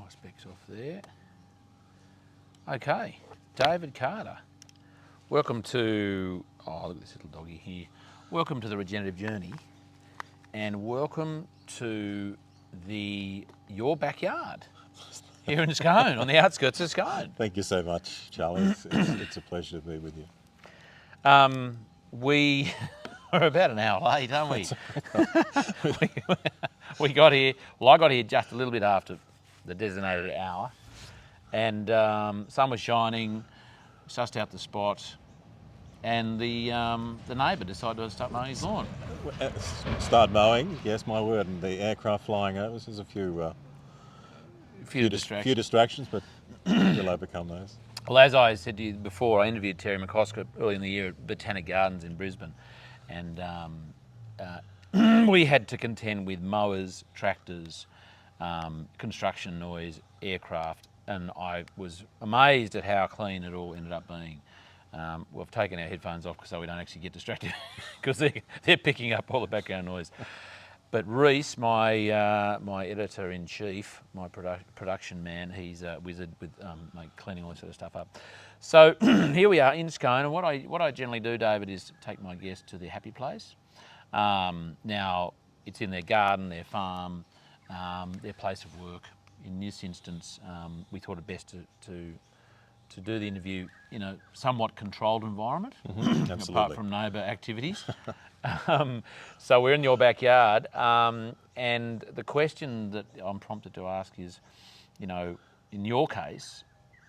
my specs off there. Okay, David Carter. Welcome to, oh, look at this little doggy here. Welcome to the Regenerative Journey, and welcome to your backyard here in Scone, on the outskirts of Scone. Thank you so much, Charlie. It's a pleasure to be with you. We are about an hour late, aren't we? We got here, well, I got here just a little bit after the designated hour, and sun was shining, sussed out the spot, and the neighbour decided to start mowing his lawn. Start mowing, yes, my word, and the aircraft flying over. There's a few distractions, but we'll overcome those. Well, as I said to you before, I interviewed Terry McCosker early in the year at Botanic Gardens in Brisbane, and we had to contend with mowers, tractors, construction noise, aircraft, and I was amazed at how clean it all ended up being. We've taken our headphones off so we don't actually get distracted because they're picking up all the background noise. But Reese, my editor-in-chief, my production man, he's a wizard with cleaning all this sort of stuff up. So here we are in Scone, and what I generally do, David, is take my guests to their happy place. Now, it's in their garden, their farm, their place of work. In this instance, we thought it best to do the interview in a somewhat controlled environment, apart from neighbour activities. So we're in your backyard, and the question that I'm prompted to ask is, in your case,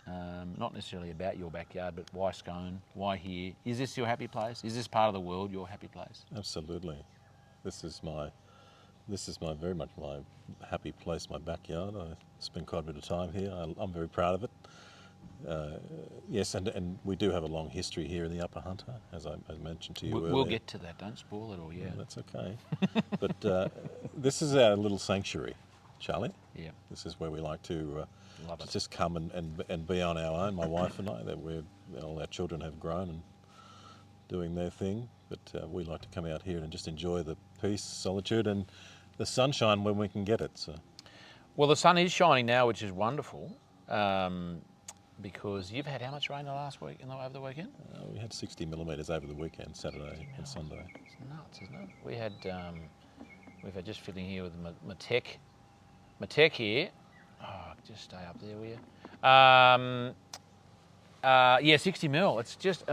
not necessarily about your backyard, but why Scone? Why here? Is this your happy place? Is this part of the world your happy place? Absolutely. This is very much my happy place, my backyard. I spend quite a bit of time here. I'm very proud of it. Yes, and we do have a long history here in the Upper Hunter, as I mentioned to you earlier. We'll get to that, don't spoil it all, yeah. That's okay. But this is our little sanctuary, Charlie. Yeah. This is where we like to Love it. just come and be on our own, my wife and I. All our children have grown and doing their thing, but we like to come out here and just enjoy the peace, solitude, and the sunshine when we can get it. So. Well, the sun is shining now, which is wonderful. Because you've had how much rain over the weekend? We had 60 millimetres over the weekend, Saturday and Sunday. It's nuts, isn't it? We've had just filling here with my tech here. Oh, just stay up there, will you? 60 mil. It's just,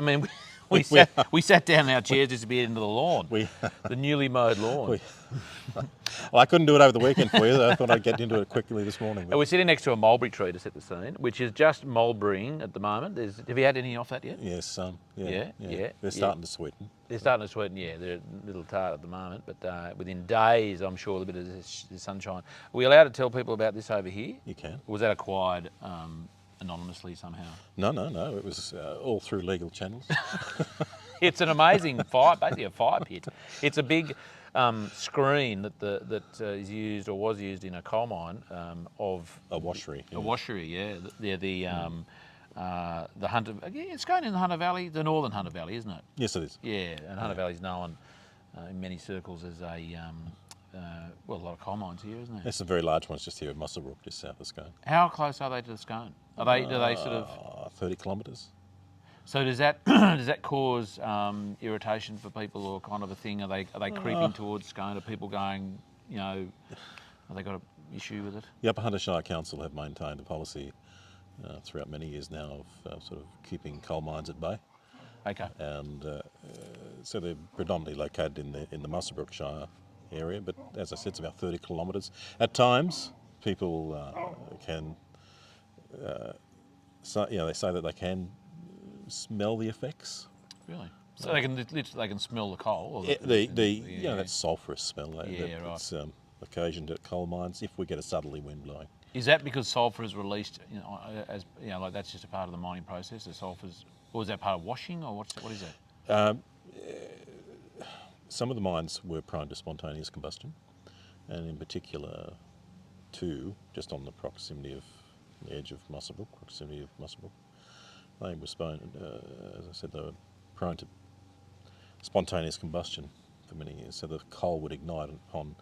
we sat down in our chairs, disappeared into the lawn, the newly mowed lawn. Well, I couldn't do it over the weekend for you. I thought I'd get into it quickly this morning. We're sitting next to a mulberry tree to set the scene, which is just mulberrying at the moment. Have you had any off that yet? Yes, some. Yeah. They're starting to sweeten. They're starting to sweeten, yeah. They're a little tart at the moment, but within days, I'm sure, a bit of the sunshine. Are we allowed to tell people about this over here? You can. Or was that acquired anonymously somehow? No. It was all through legal channels. It's an amazing basically a fire pit. It's a big screen that is used or was used in a coal mine of a washery. Yeah. A washery, yeah. The Hunter. It's going in the Hunter Valley, the northern Hunter Valley, isn't it? Yes, it is. Yeah, and Hunter Valley's known in many circles as a lot of coal mines here, isn't there? There's some very large ones just here at Muswellbrook, just south of Scone. How close are they to the Scone? Do they sort of 30 kilometres? So does that cause irritation for people, or kind of a thing? Are they creeping towards Scone? Are people going, have they got an issue with it? The Upper Hunter Shire Council have maintained a policy throughout many years now of sort of keeping coal mines at bay. Okay. And so they're predominantly located in the Muswellbrook Shire area, but as I said, it's about 30 kilometres. At times, people can, they say that they can smell the effects. Really? So they can smell the coal? Or that sulphurous smell right. It's occasioned at coal mines if we get a southerly wind blowing. Is that because sulphur is released, like that's just a part of the mining process, the sulphur's, or is that part of washing, or what is that? Some of the mines were prone to spontaneous combustion, and in particular two, just on the proximity of the edge of Muswellbrook, they were as I said, they were prone to spontaneous combustion for many years. So the coal would ignite upon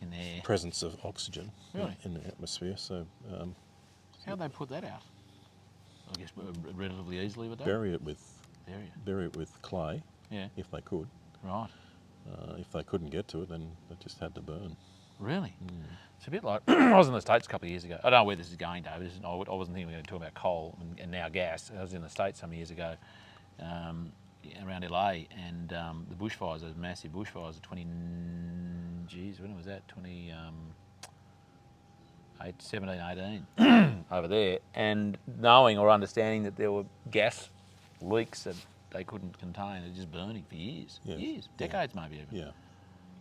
in their... presence of oxygen Really? in the atmosphere. So How'd they put that out? I guess relatively easily with that? bury it with Area. clay Yeah. if they could. Right. If they couldn't get to it, then they just had to burn. Really? It's a bit like... I was in the States a couple of years ago. I don't know where this is going, David. I wasn't thinking we were going to talk about coal and now gas. I was in the States some years ago, around LA, and the bushfires, those massive bushfires of 20... Geez, when was that? 17, 18 over there. And knowing or understanding that there were gas leaks that they couldn't contain, and just burning for years. Yes. Years, decades maybe even. Yeah.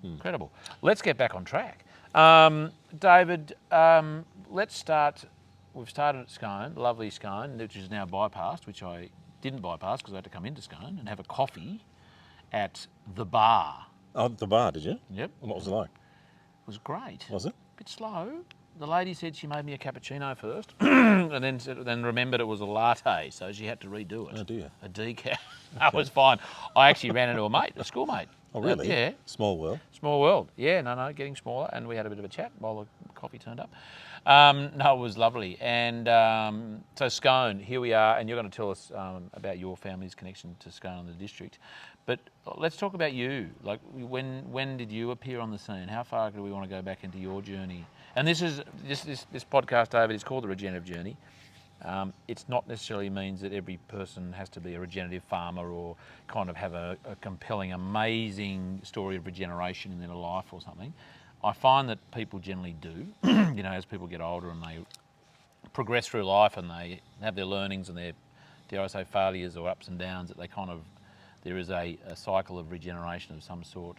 Incredible. Let's get back on track. David, let's start. We've started at Scone, lovely Scone, which is now bypassed, which I didn't bypass because I had to come into Scone and have a coffee at the bar. Oh, the bar, did you? Yep. And what was it like? It was great. Was it? Bit slow. The lady said she made me a cappuccino first, and then remembered it was a latte, so she had to redo it. Oh dear. A decaf. That was fine. I actually ran into a schoolmate. Oh really? Yeah. Small world. Small world. Yeah, no, getting smaller, and we had a bit of a chat while the coffee turned up. No, it was lovely. And so Scone, here we are, and you're going to tell us about your family's connection to Scone and the district. But let's talk about you. Like, when did you appear on the scene? How far do we want to go back into your journey? And this podcast, David, is called the Regenerative Journey. It's not necessarily means that every person has to be a regenerative farmer or kind of have a compelling, amazing story of regeneration in their life or something. I find that people generally do, as people get older and they progress through life and they have their learnings and their, dare I say, failures or ups and downs, that they kind of, there is a cycle of regeneration of some sort,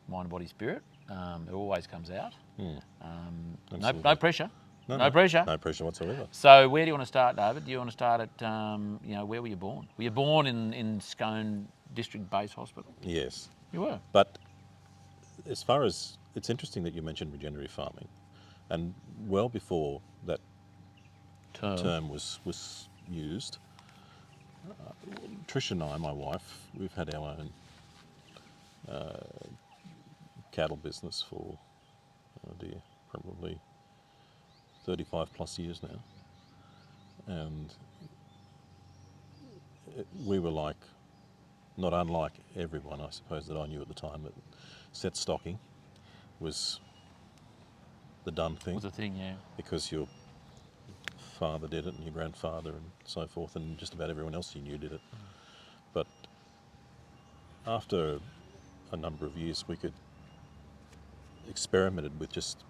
mind, body, spirit. It always comes out. No pressure. No pressure. No pressure whatsoever. So where do you want to start, David? Do you want to start at, where were you born? Were you born in Scone District Base Hospital? Yes. You were? But as far as, it's interesting that you mentioned regenerative farming, and well before that term was used, Trish and I, my wife, we've had our own cattle business for, probably 35 plus years now, and we were like, not unlike everyone I suppose that I knew at the time, that set stocking was the done thing. Was a thing, yeah. Because your father did it and your grandfather and so forth, and just about everyone else you knew did it. But after a number of years we experimented with just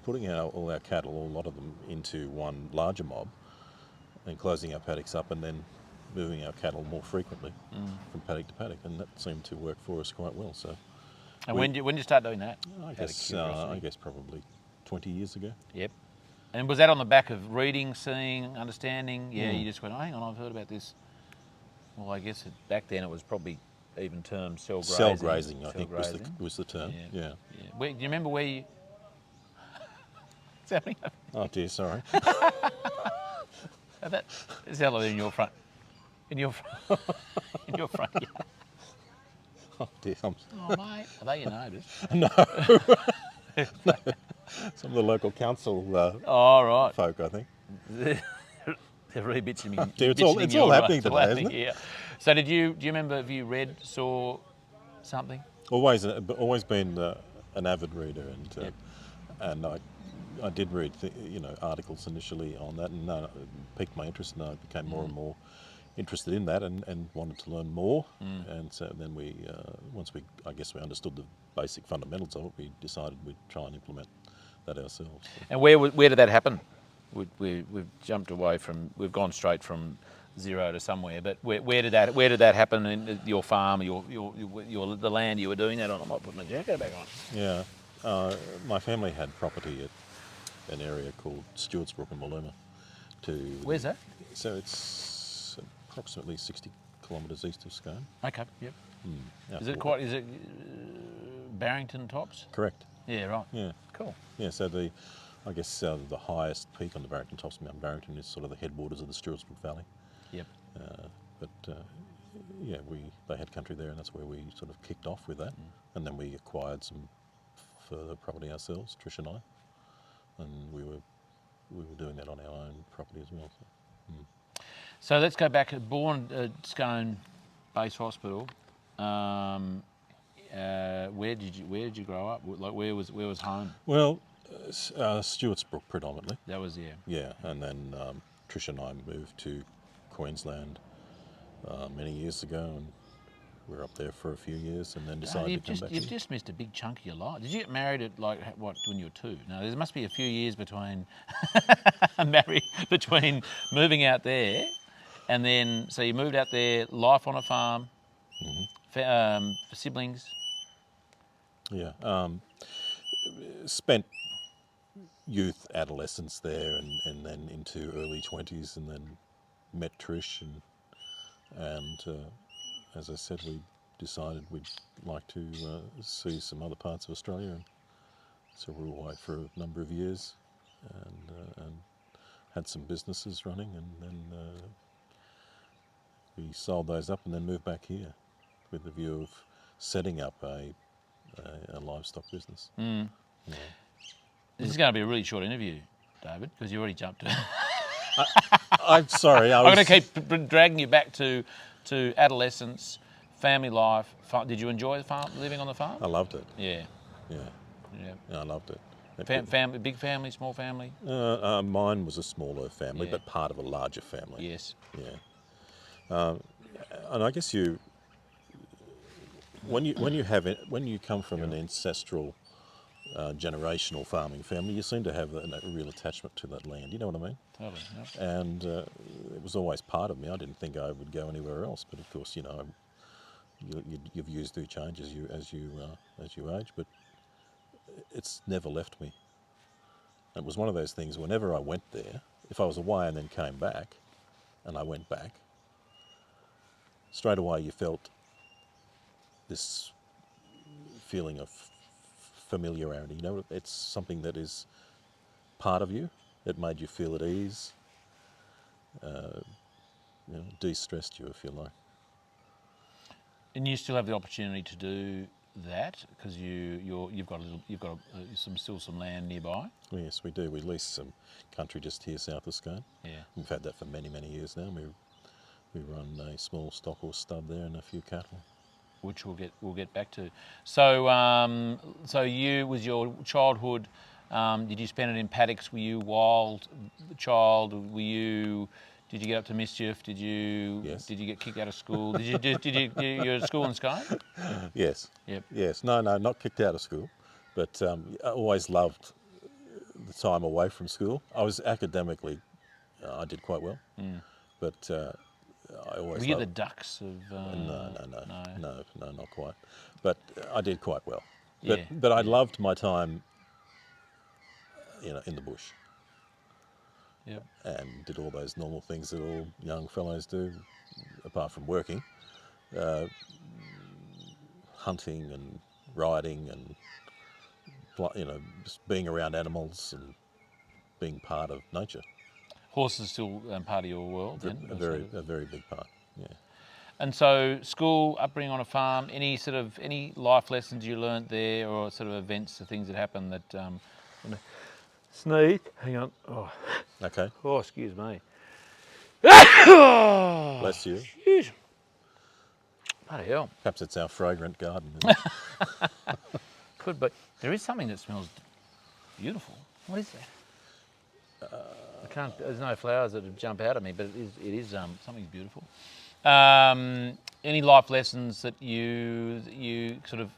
putting all our cattle, a lot of them, into one larger mob and closing our paddocks up and then moving our cattle more frequently from paddock to paddock, and that seemed to work for us quite well. So, and when did you start doing that? I guess probably 20 years ago. Yep. And was that on the back of reading, seeing, understanding? Yeah, you just went, oh, hang on, I've heard about this. Well, I guess back then it was probably even termed cell grazing. Cell grazing, I think, was the term. Yeah. Do you remember where you... What's happening? Oh dear, sorry. That sounded like in your front. In your front yard. Oh dear. Oh mate, are they your neighbours? No. No. Some of the local council right. folk, I think. They're really bitching me. It's all happening today, isn't it? Yeah. So do you remember, have you read, saw something? Always been an avid reader, and I did read articles initially on that, and it piqued my interest, and I became more and more interested in that, and wanted to learn more. And so then once we understood the basic fundamentals of it, we decided we'd try and implement that ourselves. And where did that happen? We've jumped away from, we've gone straight from zero to somewhere, but where did that happen in your farm, the land you were doing that on? I might put my jacket back on. Yeah, my family had property at an area called Stewartsbrook in Maluma. Where's that? So it's approximately 60 kilometres east of Scone. Okay, yep. Is it Barrington tops? Correct. Yeah, right. Yeah. Cool. Yeah, so the highest peak on the Barrington tops, Mount Barrington, is sort of the headwaters of the Stewartsbrook Valley. Yep. They had country there, and that's where we sort of kicked off with that. And then we acquired some for the property ourselves, Trish and I, and we were doing that on our own property as well. So let's go back. Born at Scone Base Hospital. Where did you grow up? Like where was home? Well, Stewart's Brook predominantly. That was Yeah, and then Trish and I moved to Queensland many years ago, and we were up there for a few years, and then decided to come back. You've just missed a big chunk of your life. Did you get married at like what when you were 2? No, there must be a few years between between moving out there, and then so you moved out there. Life on a farm, siblings. Yeah, spent youth, adolescence there, and then into early 20s, and then met Trish, and as I said, we decided we'd like to see some other parts of Australia, and so we were away for a number of years, and had some businesses running, and then we sold those up and then moved back here with the view of setting up a livestock business. Mm. Yeah. This is going to be a really short interview, David, because you already jumped to. I'm sorry. I'm going to keep dragging you back to adolescence, family life. Did you enjoy the farm, living on the farm? I loved it. Yeah. Yeah. I loved it. Family, big family, small family? Mine was a smaller family, Yeah. but part of a larger family. Yes. Yeah. And I guess when you come from an ancestral, generational farming family, you seem to have a real attachment to that land. You know what I mean? Totally. Yep. And it was always part of me. I didn't think I would go anywhere else, but of course, your views do change as you age. But it's never left me. It was one of those things. Whenever I went there, if I was away and then came back, and I went back, straight away you felt this feeling of familiarity. You know, it's something that is part of you. It made you feel at ease. De-stressed you, if you like. And you still have the opportunity to do that because you've got some land nearby. Yes, we do. We lease some country just here south of Scone. Yeah. We've had that for many, many years now. We run a small stock or stud there and a few cattle. Which we'll get back to. So you was your childhood. Did you spend it in paddocks? Were you wild child? Did you get up to mischief? Yes. Did you get kicked out of school? Did you at school in Scone? Yes. Yep. Yes. No, not kicked out of school, but I always loved the time away from school. I was academically, I did quite well, but I always. Were you the ducks of? No, not quite. But I did quite well. Yeah. But I loved my time, in the bush. Yep. And did all those normal things that all young fellows do, apart from working, hunting and riding and just being around animals and being part of nature. Horses still part of your world then? A very big part. Yeah. And so, school, upbringing on a farm, any life lessons you learnt there, or sort of events or things that happened that. Sneeze. Hang on. Oh. Okay. Oh, excuse me. Bless you. Excuse. Bloody hell. Perhaps it's our fragrant garden. Isn't it? Could, but there is something that smells beautiful. What is that? I can't. There's no flowers that jump out at me, but it is something beautiful. Any life lessons that you sort of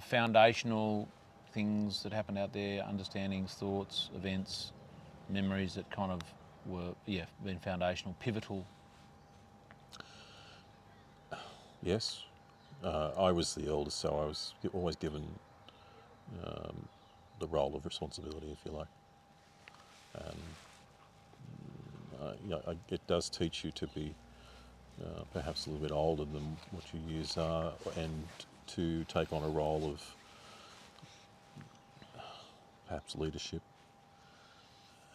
foundational things that happened out there, understandings, thoughts, events, memories that kind of were been foundational, pivotal? Yes. I was the eldest, so I was always given the role of responsibility, if you like. And it does teach you to be perhaps a little bit older than what your years are, and to take on a role of perhaps leadership.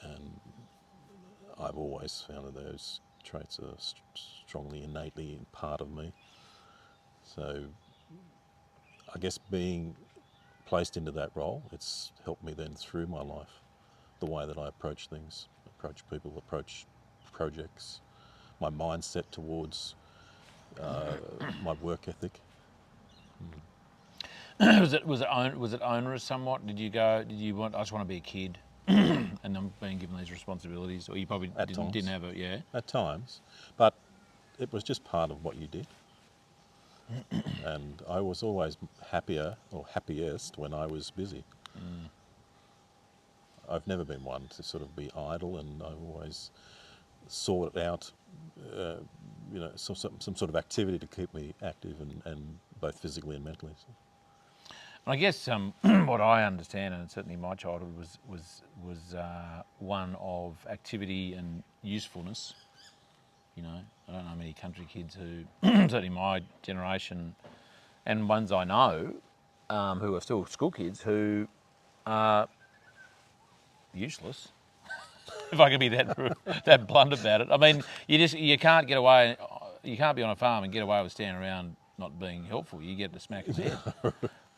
And I've always found that those traits are strongly, innately part of me. So I guess being placed into that role, it's helped me then through my life, the way that I approach things, approach people, approach projects, my mindset towards my work ethic. Was it onerous somewhat? Did you want? I just want to be a kid, and I'm being given these responsibilities, or you probably didn't have it. Yeah. At times, but it was just part of what you did. And I was always happier or happiest when I was busy. I've never been one to sort of be idle, and I've always sought out, some sort of activity to keep me active and both physically and mentally. So. And I guess what I understand, and certainly my childhood was one of activity and usefulness. You know, I don't know many country kids who, certainly my generation, and ones I know, who are still school kids, who are useless. If I can be that blunt about it. I mean, you can't get away. You can't be on a farm and get away with standing around not being helpful. You get the smack of the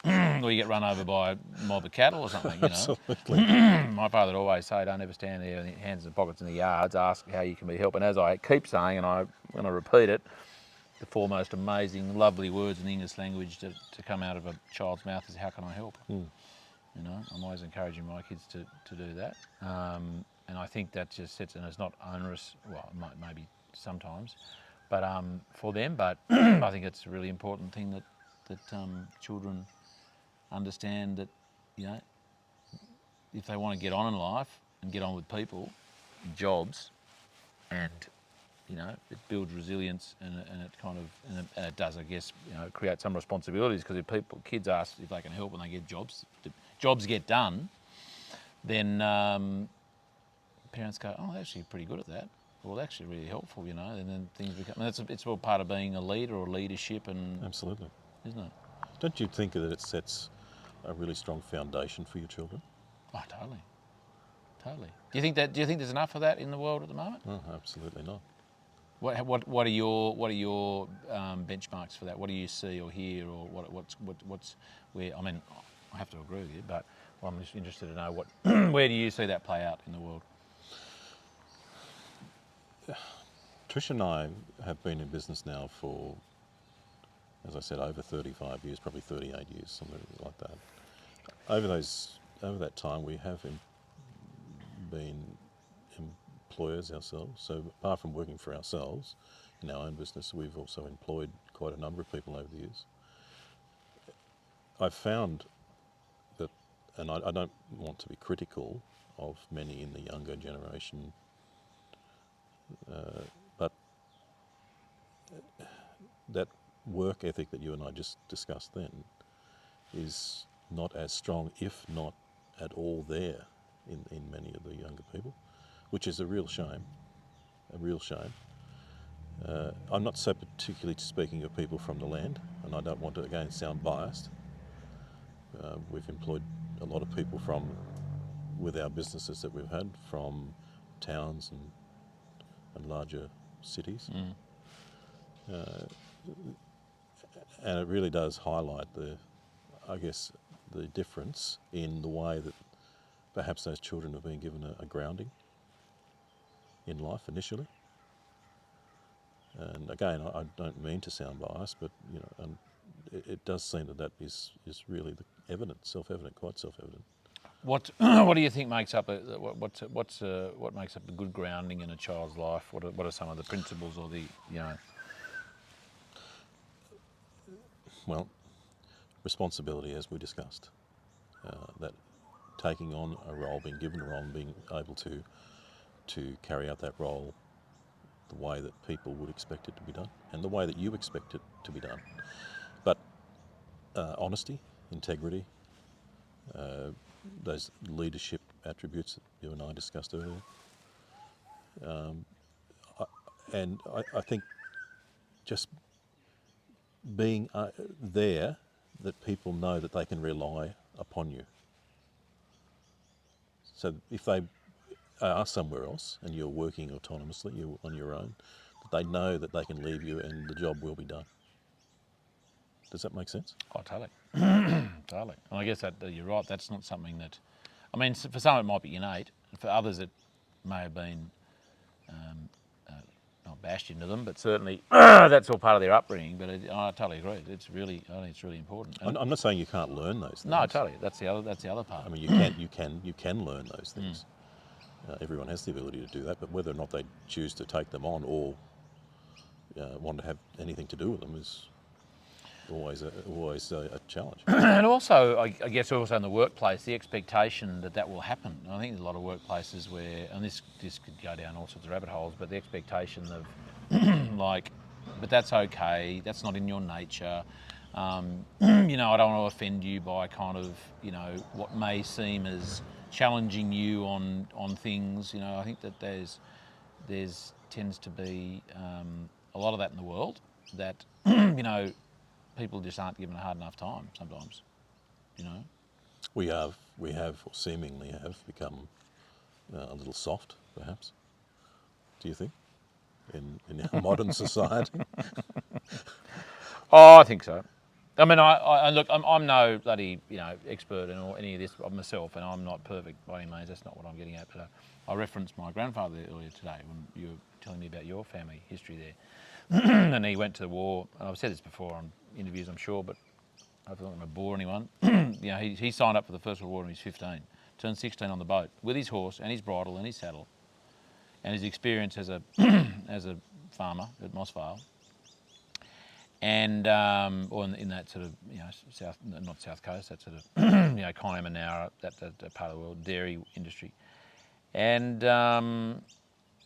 head, or you get run over by a mob of cattle or something. You know. Absolutely. My father would always say, "Don't ever stand there, hands in the pockets in the yards. Ask how you can be helped." And as I keep saying, and I'm going to repeat it, the four most amazing, lovely words in the English language to come out of a child's mouth is, "How can I help?" You know, I'm always encouraging my kids to do that. And I think that just sets, and it's not onerous, well, maybe sometimes, but for them. But I think it's a really important thing that children understand that, you know, if they want to get on in life and get on with people, jobs, and you know, it builds resilience, and it kind of and it does, I guess, you know, create some responsibilities, because if kids ask if they can help and they get jobs get done, then parents go, "Oh, they're actually pretty good at that. Well, they're actually really helpful," you know, and then things become. And it's all part of being a leader or leadership, and Absolutely. isn't it? Don't you think that it sets a really strong foundation for your children? Oh, totally, totally. Do you think there's enough of that in the world at the moment? No, absolutely not. What are your benchmarks for that? What do you see or hear, or what's where? I mean, I have to agree with you, but I'm just interested to know where do you see that play out in the world? Trish and I have been in business now for, as I said, over 35 years, probably 38 years, something like that. Over that time, we have been employers ourselves. So apart from working for ourselves in our own business, we've also employed quite a number of people over the years. I've found that, and I don't want to be critical of many in the younger generation, but that work ethic that you and I just discussed then is not as strong, if not at all there, in many of the younger people, which is a real shame. I'm not so particularly speaking of people from the land, and I don't want to again sound biased. We've employed a lot of people with our businesses that we've had from towns and larger cities. And it really does highlight the difference in the way that perhaps those children have been given a grounding in life initially. And again, I don't mean to sound biased, but you know, and it does seem that is really self-evident, quite self-evident. What do you think makes up what makes up a good grounding in a child's life? What are some of the principles or the, you know? Well, responsibility, as we discussed, that taking on a role, being given a role, and being able to carry out that role the way that people would expect it to be done, and the way that you expect it to be done. But honesty, integrity, those leadership attributes that you and I discussed earlier. And I think just being there, that people know that they can rely upon you. So if they are somewhere else and you're working autonomously, you're on your own, that they know that they can leave you and the job will be done. Does that make sense? Oh, totally. Totally. And I guess that you're right, that's not something that, I mean, for some it might be innate, for others it may have been not bashed into them, but certainly that's all part of their upbringing. But I totally agree. I think it's really important. And I'm not saying you can't learn those things. no, totally. That's the other part. I mean, you can learn those things. Everyone has the ability to do that, but whether or not they choose to take them on or want to have anything to do with them is always a challenge. And also, I guess also in the workplace, the expectation that will happen. And I think there's a lot of workplaces where, and this could go down all sorts of rabbit holes, but the expectation of like, but that's okay, that's not in your nature. I don't want to offend you by kind of, what may seem as challenging you on things. I think that there's tends to be a lot of that in the world that, people just aren't given a hard enough time sometimes, We have, or seemingly have, become a little soft, perhaps. Do you think, in our modern society? Oh, I think so. I mean, I look, I'm no bloody, expert in any of this myself, and I'm not perfect by any means. That's not what I'm getting at. But I referenced my grandfather earlier today when you were telling me about your family history there. And he went to the war. And I've said this before on interviews, I'm sure, but I don't want to bore anyone. He signed up for the First World War when he was 15, turned 16 on the boat with his horse and his bridle and his saddle, and his experience as a as a farmer at Mossvale. And or in that sort of not south coast, that sort of Kyne and Nowra, that part of the world, dairy industry, and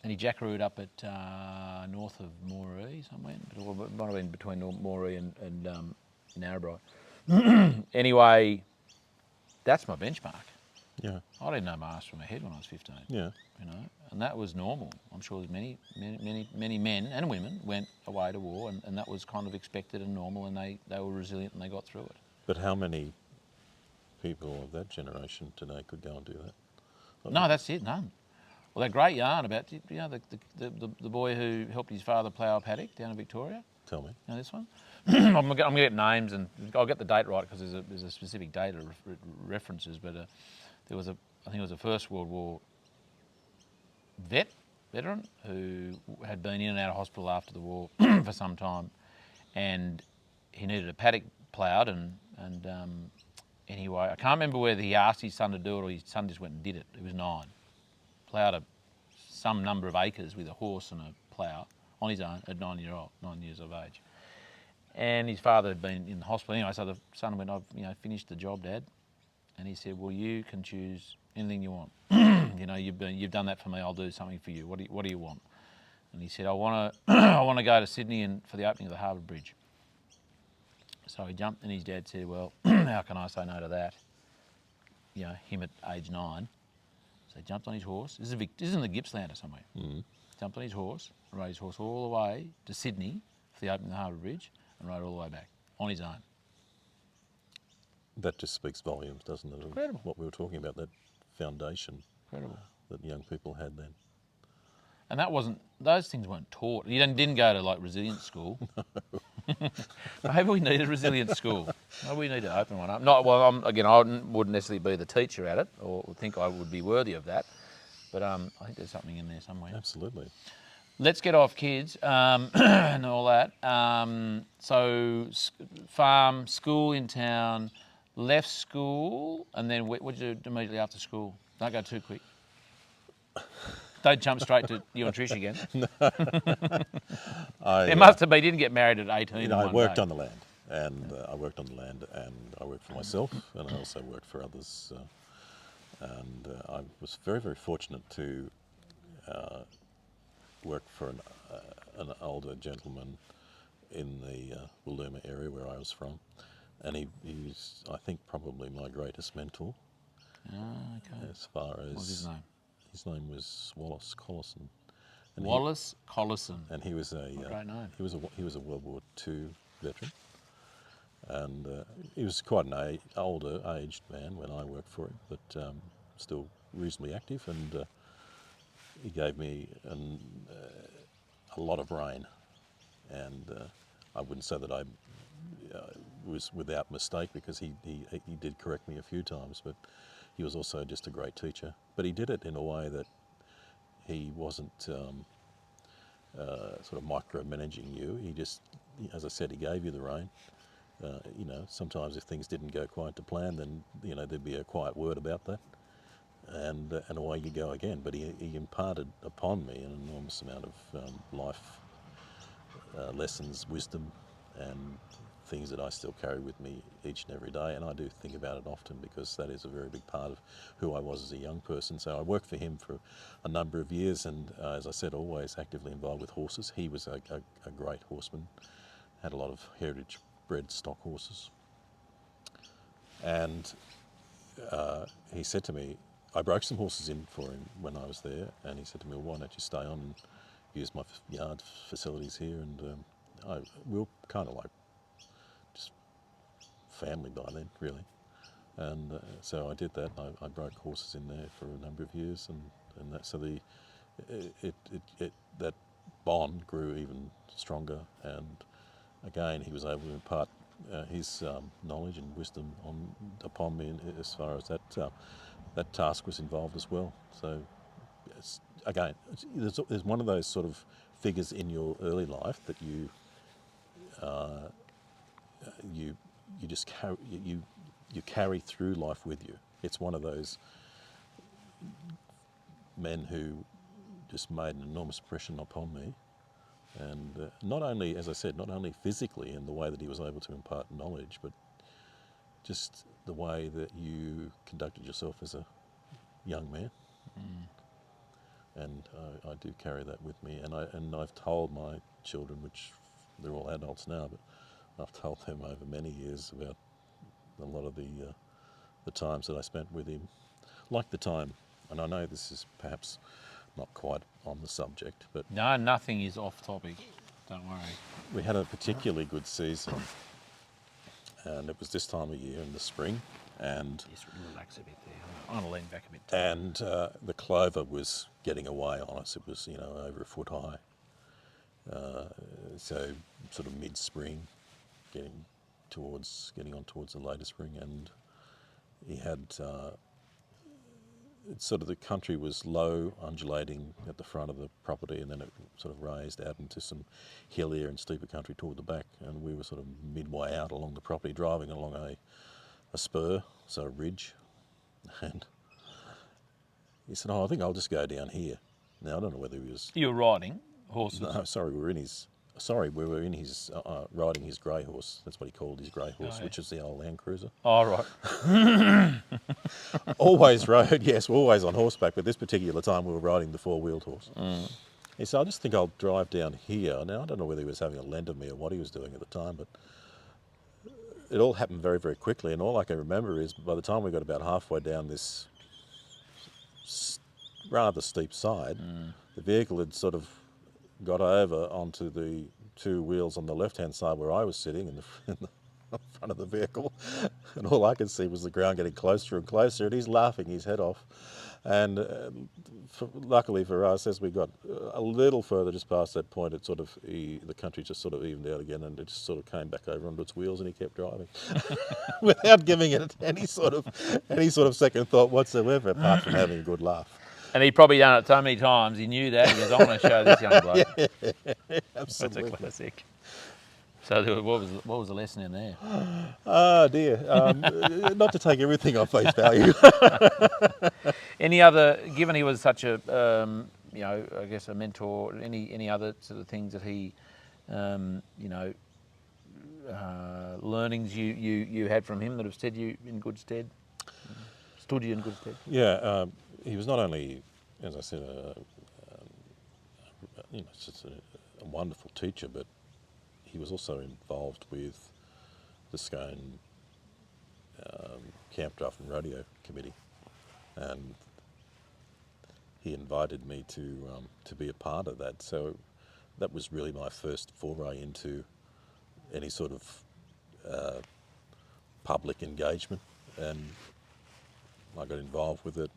he jackarooed up at north of Moree somewhere, or it might have been between Moree and Narrabri. Anyway, that's my benchmark. Yeah. I didn't know my ass from my head when I was 15. Yeah. And that was normal. I'm sure there's many men and women went away to war, and that was kind of expected and normal, and they were resilient and they got through it. But how many people of that generation today could go and do that? No, that's it. None. Well, that great yarn about the boy who helped his father plough a paddock down in Victoria. Tell me. This one. I'm going to get names, and I'll get the date right because there's a specific date of references. But I think it was a First World War veteran who had been in and out of hospital after the war for some time, and he needed a paddock ploughed, and anyway, I can't remember whether he asked his son to do it or his son just went and did it. He was 9, ploughed some number of acres with a horse and a plough on his own at 9 years of age. And his father had been in the hospital anyway, so the son went, "I've finished the job, Dad." And he said, "Well, you can choose anything you want. You've done that for me. I'll do something for you. What do you want?" And he said, "I want to go to Sydney for the opening of the Harbour Bridge." So he jumped, and his dad said, "Well, how can I say no to that?" Him at age 9. So he jumped on his horse. This is in the Gippsland or somewhere. Mm-hmm. Jumped on his horse, and rode his horse all the way to Sydney for the opening of the Harbour Bridge, and rode all the way back on his own. That just speaks volumes, doesn't it? Incredible. What we were talking about, that foundation. Incredible. That young people had then. And those things weren't taught. You didn't go to like resilience school. No. Maybe we need a resilience school. Maybe we need to open one up. I wouldn't necessarily be the teacher at it or think I would be worthy of that. But I think there's something in there somewhere. Absolutely. Let's get off kids and all that. So farm, school in town, left school, and then what did you do immediately after school? Don't go too quick. Don't jump straight to you and Trish again. It must have been. You didn't get married at 18. I worked on the land, and I worked for myself, and I also worked for others. And I was very, very fortunate to work for an older gentleman in the Wolluma area where I was from, and he's, I think, probably my greatest mentor. Okay. As far as What was his name? His name was Wallace Collison. And Wallace Collison. And he was a great name. He was a World War II veteran, and he was quite an older aged man when I worked for him, but still reasonably active, and he gave me a lot of rain, and I wouldn't say that I was without mistake, because he did correct me a few times, but he was also just a great teacher. But he did it in a way that he wasn't sort of micromanaging you. He just, as I said, he gave you the rein. Sometimes if things didn't go quite to plan, then there'd be a quiet word about that, and away you go again. But he imparted upon me an enormous amount of life lessons, wisdom, and things that I still carry with me each and every day. And I do think about it often, because that is a very big part of who I was as a young person. So I worked for him for a number of years, and as I said, always actively involved with horses. He was a great horseman, had a lot of heritage bred stock horses. And he said to me, I broke some horses in for him when I was there, and he said to me, well, why don't you stay on and use my yard facilities here? And we were kind of like just family by then, really. And so I did that. I broke horses in there for a number of years, and that, so that bond grew even stronger. And again, he was able to impart his knowledge and wisdom upon me as far as that task was involved as well. So again, there's one of those sort of figures in your early life that you just carry through life with you. It's one of those men who just made an enormous impression upon me. And not only, as I said, not only physically in the way that he was able to impart knowledge, but just the way that you conducted yourself as a young man. And I do carry that with me. And I've told my children, which they're all adults now, but I've told them over many years about a lot of the times that I spent with him. Like the time, and I know this is perhaps not quite on the subject, but No, nothing is off topic. Don't worry. we had a particularly good season, and it was this time of year in the spring, and Just relax a bit there. I'm going to lean back a bit. and the clover was getting away on us. It was over a foot high, so sort of mid-spring, getting on towards the later spring, and he had. Sort of the country was low, undulating at the front of the property, and then it sort of raised out into some hillier and steeper country toward the back, and we were sort of midway out along the property, driving along a spur, so a ridge, and he said, I think I'll just go down here. Now, I don't know whether he was... You were riding horses? No, sorry, we were in his riding his grey horse. That's what he called his grey horse, which is the old Land Cruiser. Oh, right. Always rode, yes, we're always on horseback, but this particular time we were riding the four-wheeled horse. He said, I just think I'll drive down here. Now, I don't know whether he was having a lend of me or what he was doing at the time, but it all happened very, very quickly, and all I can remember is by the time we got about halfway down this rather steep side, the vehicle had sort of got over onto the two wheels on the left-hand side where I was sitting in the front of the vehicle, and all I could see was the ground getting closer and closer, and he's laughing his head off. And luckily for us, as we got a little further just past that point, it the country just sort of evened out again, and it just sort of came back over onto its wheels, and he kept driving without giving it any sort of second thought whatsoever, apart from having a good laugh. And he'd probably done it so many times, he knew that. He goes, I'm going to show this young bloke. Absolutely. That's a classic. So what was the lesson in there? Oh dear, not to take everything on face value. Any other, given he was such a, I guess a mentor, any other sort of things that he, learnings you had from him that have stood you in good stead? Yeah, he was not only, as I said, just a wonderful teacher, but he was also involved with the Scone Camp Draft and Rodeo Committee, and he invited me to be a part of that. So that was really my first foray into any sort of public engagement, and I got involved with it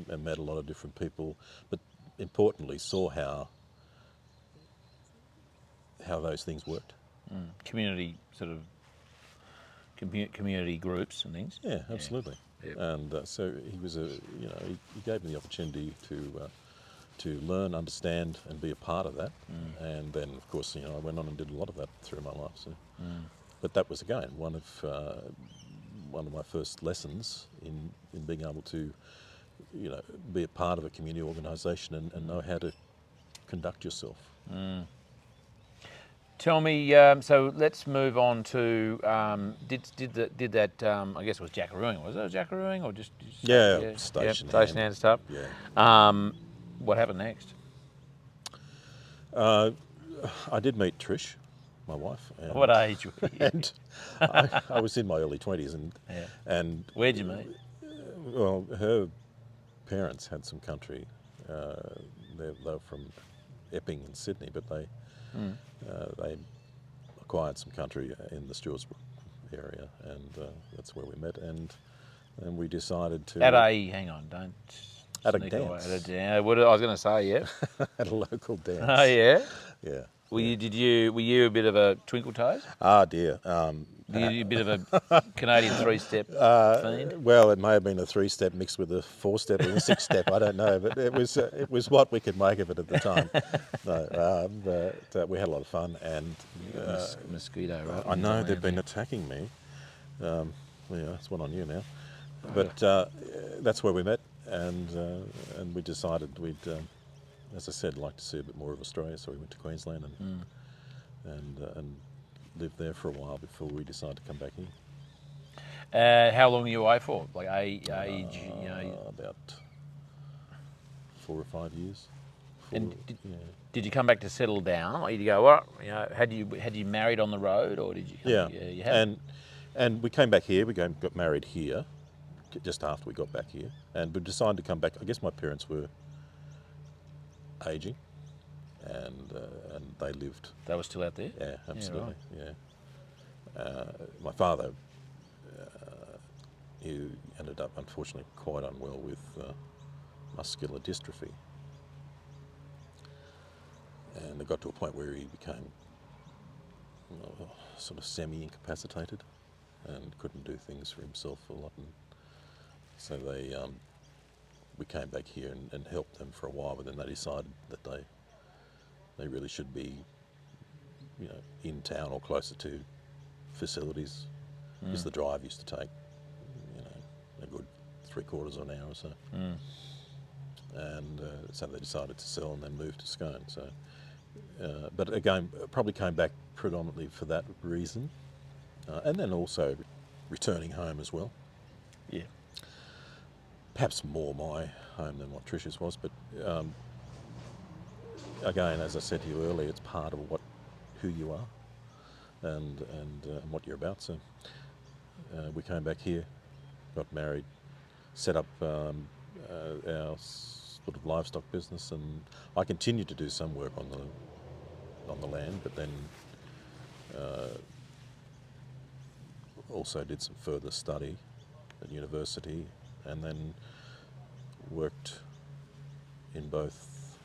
and met a lot of different people, but importantly saw how those things worked. Community sort of community groups and things. Yeah, absolutely. Yep. And so he was he gave me the opportunity to learn, understand, and be a part of that. And then, of course, I went on and did a lot of that through my life. So. But that was again one of my first lessons in being able to, be a part of a community organisation and know how to conduct yourself. Tell me, so let's move on to did that? I guess it was jackarooing. Was it jackarooing or just Station station hand stuff? Yeah. What happened next? I did meet Trish, my wife. And, What age were you? And I was in my early 20s, and Where'd you meet? well, her parents had some country. They were from Epping in Sydney, but they acquired some country in the Stewartsbrook area, and that's where we met. And we decided to Hang on, don't. At a sneak dance. away. At a dance. What I was going to say, yeah. at a local dance. Oh yeah. Yeah. Were you a bit of a twinkle toes? Ah dear. Were you a bit of a Canadian three-step fiend? Well, it may have been a 3-step mixed with a 4-step or a 6-step. I don't know, but it was what we could make of it at the time. No, but we had a lot of fun, and Mosquito, right? I know they've been attacking me. Yeah, that's one on you now. But that's where we met, and we decided we'd, as I said, like to see a bit more of Australia. So we went to Queensland and lived there for a while before we decided to come back here. How long were you away for? Like age, About 4 or 5 years. And did you come back to settle down, or did you go? What had you married on the road, or did you? You had. And we came back here. We got married here, just after we got back here, and we decided to come back. I guess my parents were aging, and they lived. They were still out there. Yeah, absolutely. Yeah, right. My father, he ended up unfortunately quite unwell with muscular dystrophy, and it got to a point where he became sort of semi-incapacitated and couldn't do things for himself a lot. And so we came back here and helped them for a while, but then they decided that they really should be, in town or closer to facilities, because the drive used to take, a good 3/4 of an hour or so. And so they decided to sell and then move to Scone. So, but again, probably came back predominantly for that reason, and then also returning home as well. Yeah. Perhaps more my home than what Trish's was, but again, as I said to you earlier, it's part of who you are and what you're about. So we came back here, got married, set up our sort of livestock business, and I continued to do some work on the land, but then also did some further study at university, and then worked in both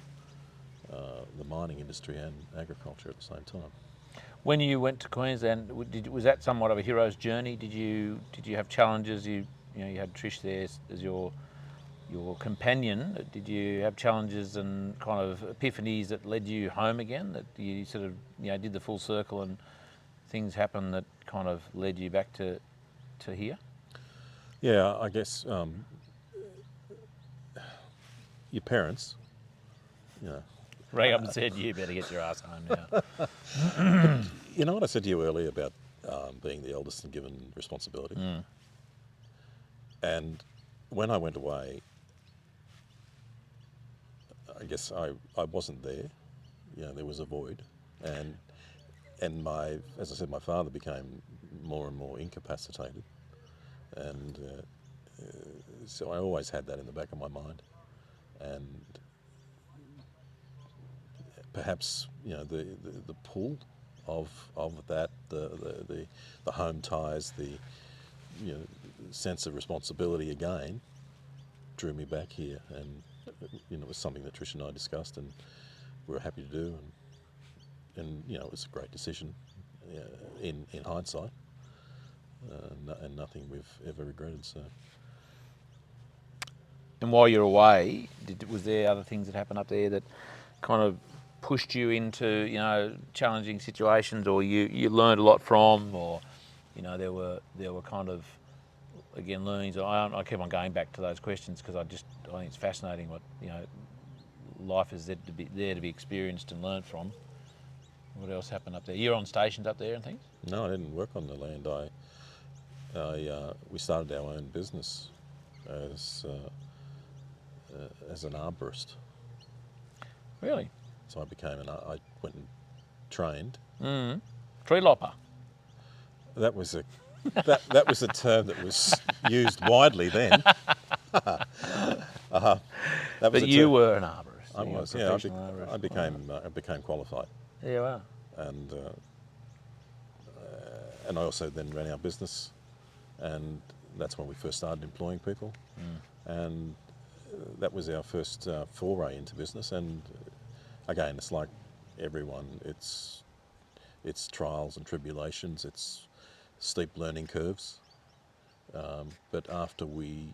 the mining industry and agriculture at the same time. When you went to Queensland, was that somewhat of a hero's journey? Did you have challenges? You had Trish there as your companion. Did you have challenges and kind of epiphanies that led you home again? That you sort of did the full circle and things happened that kind of led you back to here? Yeah, I guess your parents, Ray up and said, "You better get your ass home now." You know what I said to you earlier about being the eldest and given responsibility? And when I went away, I guess I wasn't there. There was a void, and as I said, my father became more and more incapacitated, and so I always had that in the back of my mind, and perhaps the pull of that, the home ties, the sense of responsibility again drew me back here, and it was something that Trish and I discussed and we were happy to do, and it was a great decision in hindsight, and nothing we've ever regretted. So And while you're away, was there other things that happened up there that kind of pushed you into, challenging situations, or you learned a lot from, or, there were kind of, again, learnings. I keep on going back to those questions because I think it's fascinating what, life is there to be experienced and learned from. What else happened up there? You're on stations up there and things? no, I didn't work on the land. We started our own business as an arborist. Really? So I went and trained. Tree lopper. That was a that was a term that was used widely then. That was But a you term. were an arborist. I You were a was, yeah. professional arborist. I became qualified, Yeah, wow. and I also then ran our business, and that's when we first started employing people, and that was our first foray into business. And again, it's like everyone, it's trials and tribulations, it's steep learning curves. But after I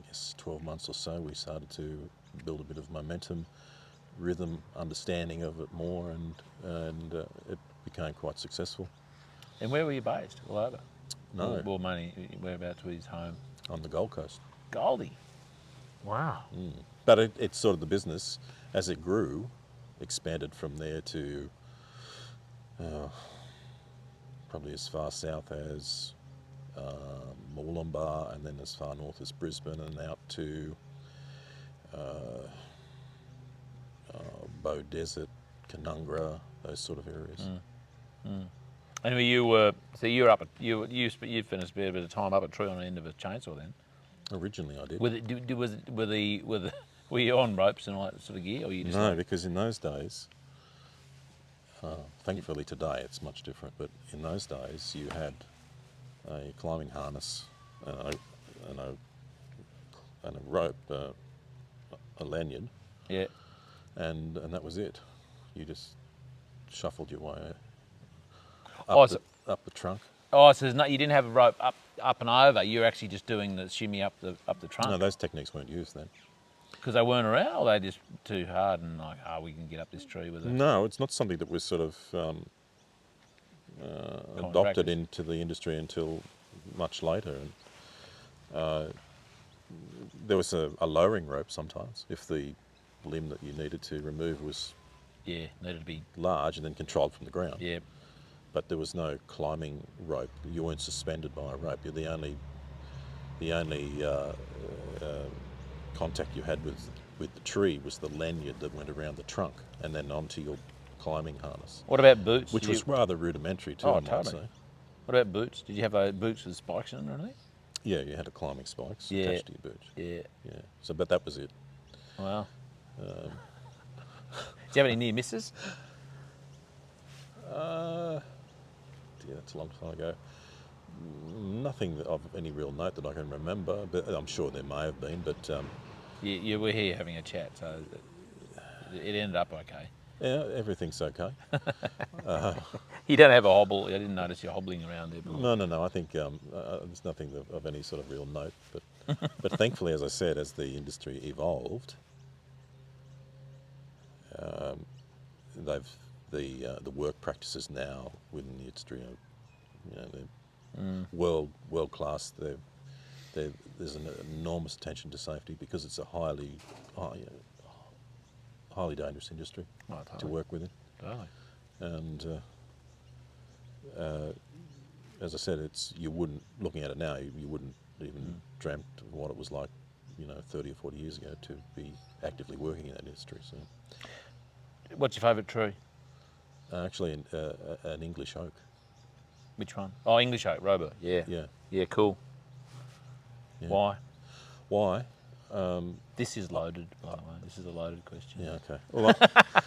guess 12 months or so, we started to build a bit of momentum, rhythm, understanding of it more, and it became quite successful. And where were you based? All over? No, Well, money, whereabouts was his home? on the Gold Coast. Goldie. Wow. But it's sort of the business, as it grew, expanded from there to probably as far south as Moolumbar, and then as far north as Brisbane, and out to Bow Desert, Canungra, those sort of areas. And you were you were up at you finished a bit of time up a tree on the end of a chainsaw then. Originally, I did. Were you on ropes and all that sort of gear, or you just No, because in those days, thankfully today it's much different, but in those days you had a climbing harness and a rope, a lanyard, yeah? and that was it. You just shuffled your way Oh, up the trunk. so you didn't have a rope up and over. You're actually just doing the shimmy up the No, trunk those techniques weren't used then. because they weren't around, or they just too hard and like, we can get up this tree with it. No, it's not something that was sort of adopted into the industry until much later. And there was a lowering rope sometimes if the limb that you needed to remove was Yeah, needed to be. large and then controlled from the ground. Yeah, But there was no climbing rope. You weren't suspended by a rope. You're the only contact you had with the tree was the lanyard that went around the trunk and then onto your climbing harness, What about boots? which was rather rudimentary too, Oh, I might totally. say. What about boots? Did you have boots with spikes in them or anything? Yeah, you had a climbing spikes Yeah. attached to your boots. Yeah. Yeah. So, but that was it. Wow. Do you have any near misses? Yeah, that's a long time ago. Nothing of any real note that I can remember, but I'm sure there may have been. But You were here having a chat, so it ended up okay. yeah, everything's okay. You don't have a hobble. I didn't notice you hobbling around there. No. I think there's nothing of any sort of real note. But thankfully, as I said, as the industry evolved, the work practices now within the industry are, they're world class. There's an enormous attention to safety because it's a highly dangerous industry to work within. Totally. And as I said, looking at it now, you wouldn't even dreamt of what it was like, 30 or 40 years ago to be actively working in that industry. So, What's your favourite tree? actually, an English oak. Which one? Oh, English oak, Rober. Yeah. Yeah. Yeah, cool. Yeah. Why? Why? This is loaded, by the way. This is a loaded question. Yeah. Okay. Well,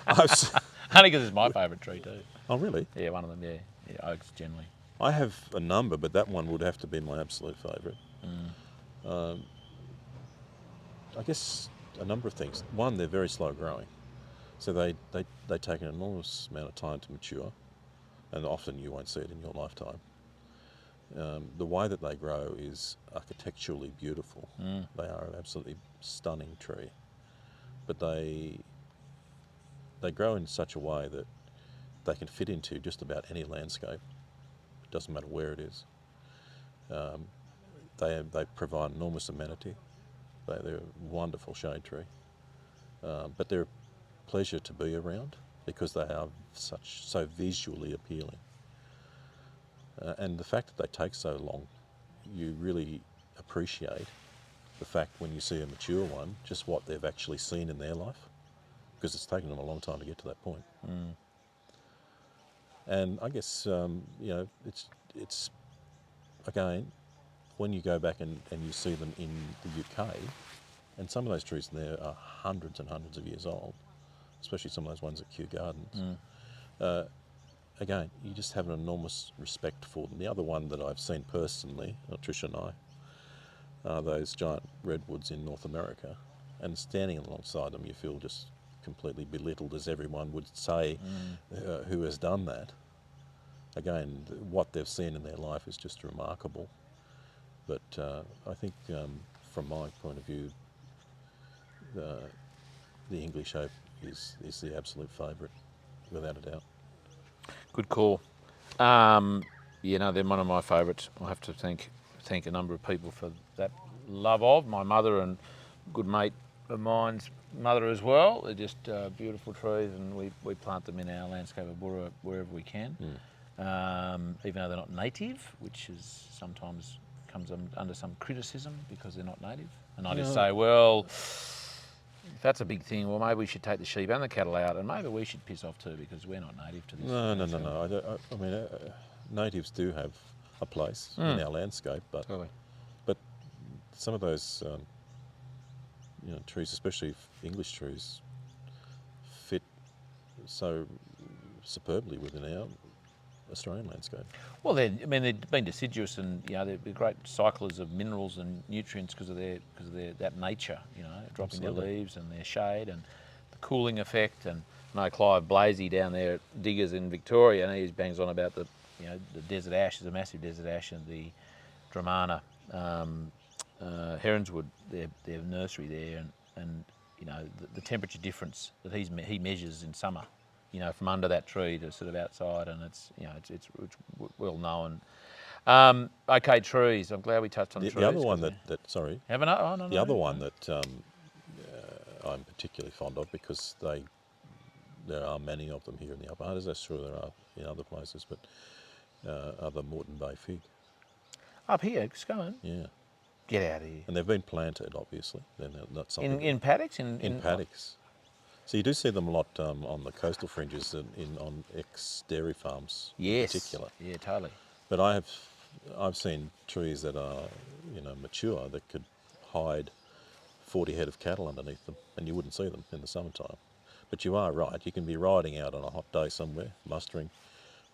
I was, Only because it's my favourite tree too. oh really? Yeah, one of them. Yeah, yeah. Oaks generally. I have a number, but that one would have to be my absolute favourite. I guess a number of things. One, they're very slow growing, so they take an enormous amount of time to mature, and often you won't see it in your lifetime. The way that they grow is architecturally beautiful. They are an absolutely stunning tree, but they grow in such a way that they can fit into just about any landscape. It doesn't matter where it is. They provide enormous amenity. They're a wonderful shade tree, but they're a pleasure to be around because they are so visually appealing. And the fact that they take so long, you really appreciate the fact when you see a mature one, just what they've actually seen in their life, because it's taken them a long time to get to that point. And I guess it's again, when you go back and you see them in the UK, and some of those trees there are hundreds and hundreds of years old, especially some of those ones at Kew Gardens. Again, you just have an enormous respect for them. The other one that I've seen personally, Tricia and I, are those giant redwoods in North America, and standing alongside them you feel just completely belittled, as everyone would say who has done that. Again, what they've seen in their life is just remarkable. But I think from my point of view, the English oak is the absolute favourite, without a doubt. Good call. They're one of my favourites. I'll have to thank a number of people for that love of. My mother and good mate of mine's mother as well. They're just beautiful trees, and we plant them in our landscape of Burra wherever we can. Even though they're not native, which is sometimes comes under some criticism because they're not native. And I just say, well, if that's a big thing, well, maybe we should take the sheep and the cattle out, and maybe we should piss off too because we're not native to this. No. I mean, natives do have a place in our landscape, but Totally. but some of those trees, especially English trees, fit so superbly within our Australian landscape. Well, they've been deciduous, and they're great cyclers of minerals and nutrients because of that nature. Dropping Absolutely. their leaves and their shade and the cooling effect. And I know Clive Blasey down there at Diggers in Victoria, and he bangs on about the desert ash. There's a massive desert ash, and the Dramana Heronswood, their nursery there, and the temperature difference that he measures in summer. From under that tree to sort of outside, and it's well known. Okay, trees. I'm glad we touched on trees. The other one sorry. Have an, oh, no, The other one that I'm particularly fond of, because there are many of them here in the Upper Hunters. I'm sure there are in other places, but are the Moreton Bay fig. Up here, Scone. Yeah. Get out of here. And they've been planted, obviously. They're not something In paddocks? In paddocks. So you do see them a lot on the coastal fringes and on ex-dairy farms in particular. Yeah, totally. But I've seen trees that are mature that could hide 40 head of cattle underneath them, and you wouldn't see them in the summertime. But you are right. You can be riding out on a hot day somewhere, mustering,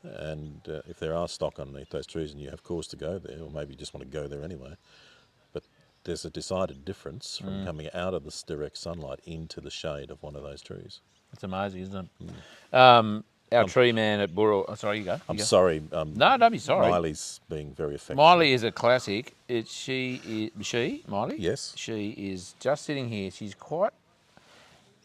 and if there are stock underneath those trees and you have cause to go there, or maybe you just want to go there anyway, but there's a decided difference from coming out of this direct sunlight into the shade of one of those trees. It's amazing, isn't it? Our tree man at Burra... Oh, sorry, you go. I'm sorry. No, don't be sorry. Miley's being very affectionate. Miley is a classic. Miley? Yes. She is just sitting here. She's quite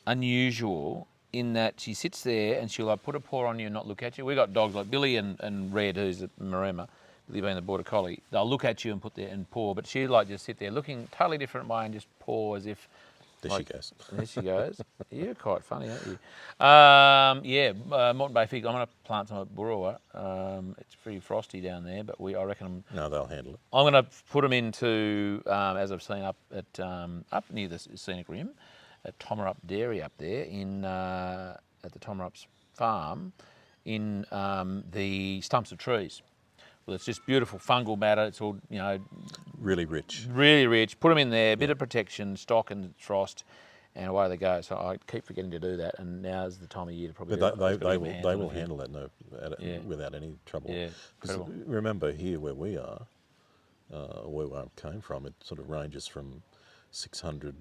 unusual in that she sits there and she'll put a paw on you and not look at you. We've got dogs like Billy and Red, who's at Maremma, Billy being the Border Collie. They'll look at you and put their paw, but she just sit there looking totally different way and just paw as if... There she goes. There she goes. You're quite funny, aren't you? Moreton Bay fig. I'm going to plant some at Burra. It's pretty frosty down there, but I reckon... No, they'll handle it. I'm going to put them into, as I've seen up near the Scenic Rim, at Tomarup Dairy up there at the Tomarup's farm, in the stumps of trees. Well, it's just beautiful fungal matter. It's all, really rich. Really rich. Put them in there, a bit of protection, stock and frost, and away they go. So I keep forgetting to do that, and now's the time of year to probably. But they will handle that without any trouble. Yeah, because remember here where we are, where I came from, it sort of ranges from 600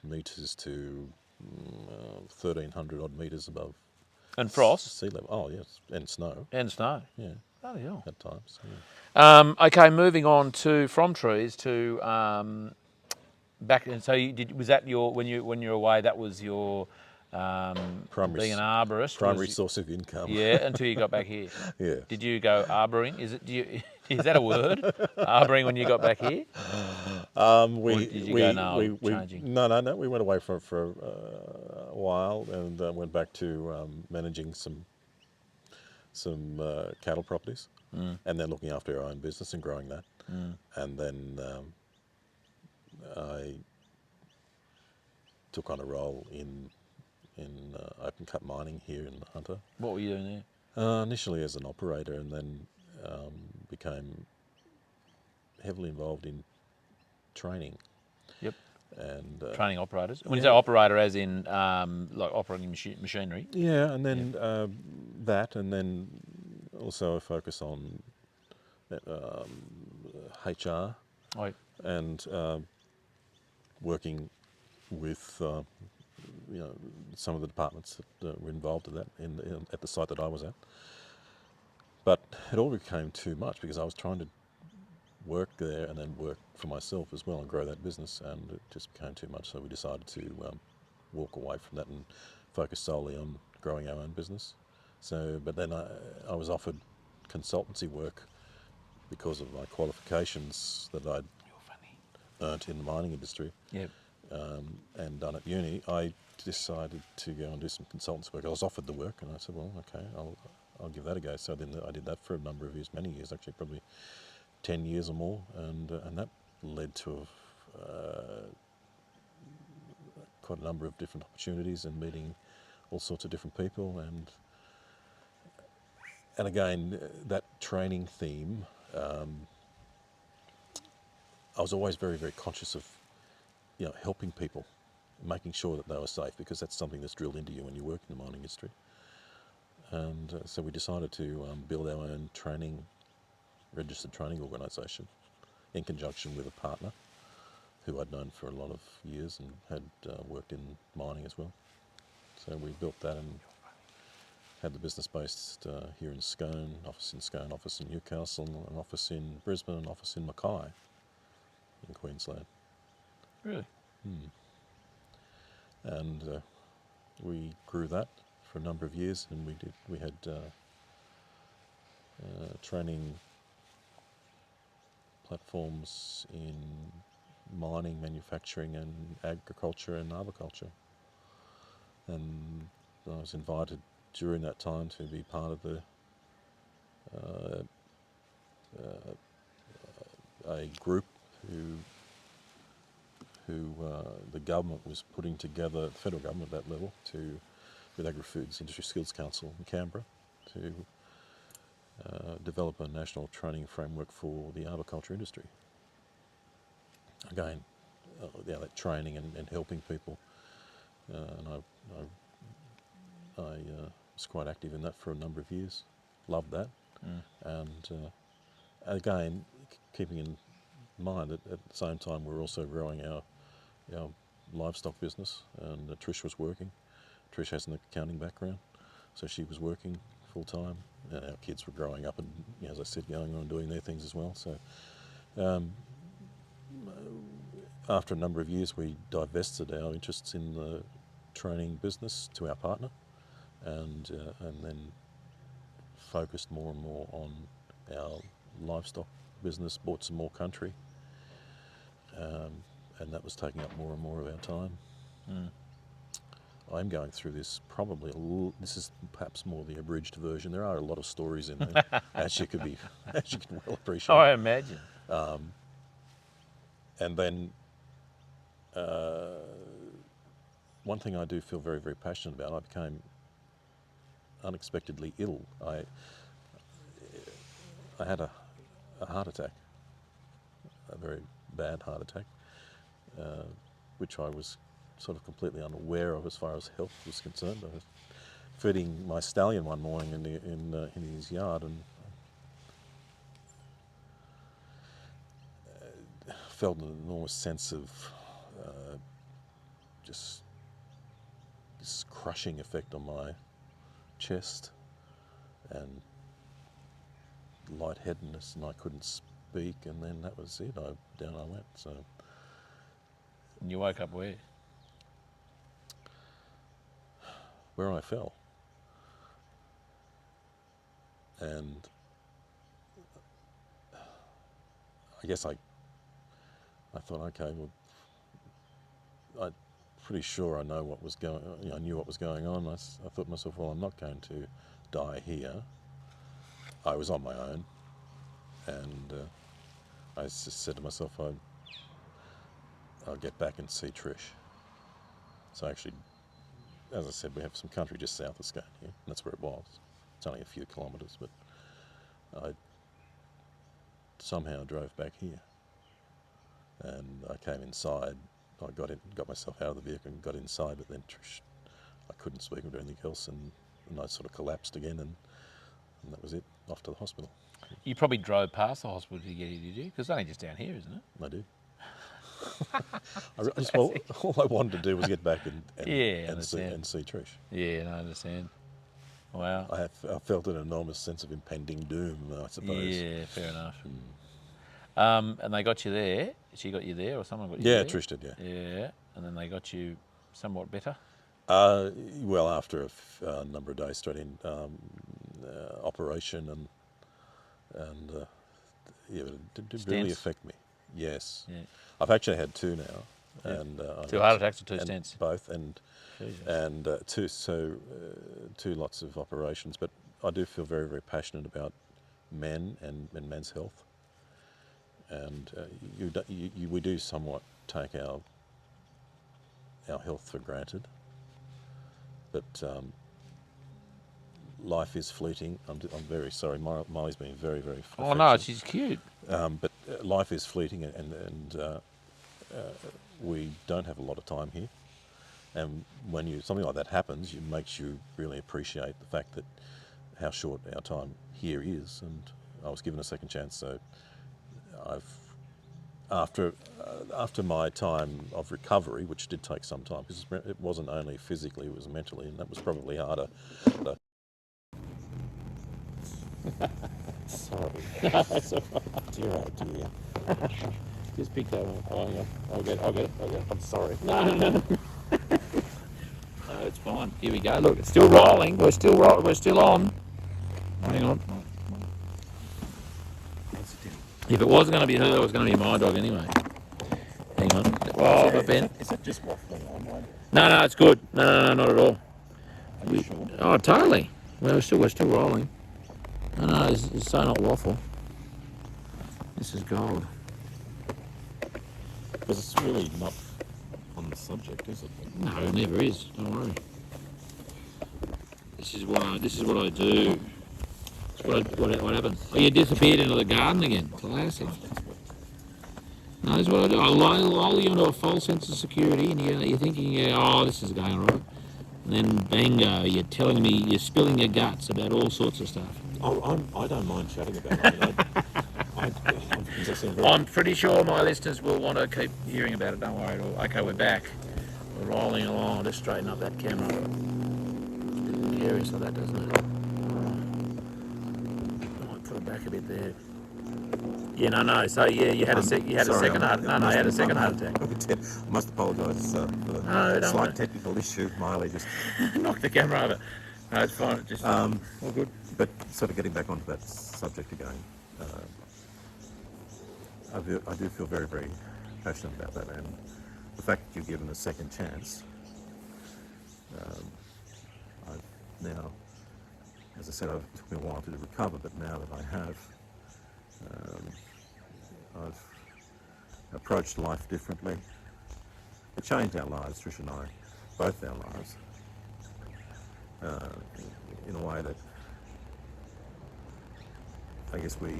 metres to 1,300 odd metres above. And frost. Sea level. Oh yes, and snow. And snow. Yeah. Bloody hell. at times. Yeah. Okay, moving on from trees to back. And so was that your when you're away? That was your Primary, being an arborist primary was source of income. yeah until you got back here. Yeah. Did you go arboring? Is that a word? Arboring when you got back here, or did you go no changing? No. We went away for a while and went back to managing some cattle properties, and then looking after our own business and growing that. And then I took on a role in open cut mining here in Hunter. What were you doing there? Initially as an operator, and then became heavily involved in training Yep. and Training operators. When you say yeah, operator, as in like operating machinery. yeah, and Yep. then that, and then also a focus on HR Oh, and working with some of the departments that were involved in that at the site that I was at. But it all became too much because I was trying to work there and then work for myself as well and grow that business, and it just became too much. So we decided to walk away from that and focus solely on growing our own business. So, but then I was offered consultancy work because of my qualifications that I'd you're funny. earned in the mining industry Yep. and done at uni. I decided to go and do some consultancy work. I was offered the work, and I said, well, okay, I'll give that a go. So then I did that for a number of years, many years actually, probably 10 years or more, and that led to quite a number of different opportunities and meeting all sorts of different people, and again that training theme. I was always very, very conscious of helping people, making sure that they were safe, because that's something that's drilled into you when you work in the mining industry. And so we decided to build our own registered training organisation in conjunction with a partner who I'd known for a lot of years and had worked in mining as well. So we built that and had the business based here in Scone, office in Newcastle, an office in Brisbane, an office in Mackay in Queensland. Really? And we grew that for a number of years, and we had training platforms in mining, manufacturing and agriculture and arboriculture. And I was invited during that time to be part of a group who the government was putting together, the federal government at that level, with Agri-Foods Industry Skills Council in Canberra, to develop a national training framework for the arboriculture industry. Again, that training and helping people, and I was quite active in that for a number of years. Loved that, and again, keeping in mind that at the same time we're also growing our livestock business, and Trish was working. Trish has an accounting background, so she was working full time, and our kids were growing up and, as I said, going on and doing their things as well. So after a number of years, we divested our interests in the training business to our partner, and then focused more and more on our livestock business, bought some more country, and that was taking up more and more of our time. I'm going through this probably this is perhaps more the abridged version. There are a lot of stories in there, as you can well appreciate. Oh, I imagine. And then one thing I do feel very, very passionate about, I became unexpectedly ill. I had a heart attack, a very bad heart attack, which I was sort of completely unaware of as far as health was concerned. I was feeding my stallion one morning in his yard, and felt an enormous sense of just this crushing effect on my chest, and lightheadedness, and I couldn't speak, and then that was it. Down I went. So And you woke up where? where I fell, and I guess I thought, okay, well, I'm pretty sure I know what was going. I knew what was going on. I thought to myself, well, I'm not going to die here. I was on my own, and I just said to myself, I'll get back and see Trish. So actually, as I said, we have some country just south of Scone here, and that's where it was. It's only a few kilometres, but I somehow drove back here, and I came inside. I got myself out of the vehicle and got inside, but then Trish, I couldn't speak or do anything else, and I sort of collapsed again, and that was it. Off to the hospital. You probably drove past the hospital to get here, did you? Because it's only just down here, isn't it? I did. Well, all I wanted to do was get back and see Trish. Yeah, I understand. Wow. I felt an enormous sense of impending doom, I suppose. Yeah, fair enough. And they got you there. She got you there, or someone got you there? Yeah, Trish did, yeah. Yeah, and then they got you somewhat better? Well, after a number of days straight in, operation, and yeah, but it did really affect me. Yes. Yeah. I've actually had two now. Yeah. And 2 heart attacks or 2 stents? Both, and two lots of operations. But I do feel very, very passionate about men and men's health. And we do somewhat take our health for granted. But life is fleeting. I'm very sorry. Molly's been very, very Oh no, she's cute. but life is fleeting, and we don't have a lot of time here. And when something like that happens, it makes you really appreciate the fact that how short our time here is. And I was given a second chance, so after my time of recovery, which did take some time, because it wasn't only physically, it was mentally, and that was probably harder. But sorry. That's all right. Dear, oh dear. Just pick that one. Oh, yeah. I'll get it. I'm sorry. No, it's fine. Here we go. Look, it's still rolling. We're still on. Hang on. If it wasn't going to be her, it was going to be my dog anyway. Hang on. Oh, but Ben. Is it just waffling on? No, it's good. No, not at all. Are you sure? Oh, totally. Well, we're still rolling. No, it's so not waffle. This is gold. Because it's really not on the subject, is it? No, it never is. Don't worry. This is what I do. What happened? Oh, you disappeared into the garden again. Classic. No, this is what I do. I lull you into a false sense of security, and you're thinking, this is going right. And then bingo, you're telling me, you're spilling your guts about all sorts of stuff. I don't mind chatting about it. I'm pretty sure my listeners will want to keep hearing about it. Don't worry at all. Okay, we're back. We're rolling along. I'll just straighten up that camera. It's a bit curious like that, doesn't it? I might put it back a bit there. Yeah, no. So yeah, you had a second heart. I had a second heart attack. I must apologise for the don't slight technical issue. Miley just knocked the camera over. No, it's fine. Just all good. But sort of getting back onto that subject again, I do feel very, very passionate about that, and the fact that you're given a second chance. I've now, as I said, it took me a while to recover, but now that I have, I've approached life differently. It changed our lives, Trish and I, both our lives, in a way that I guess we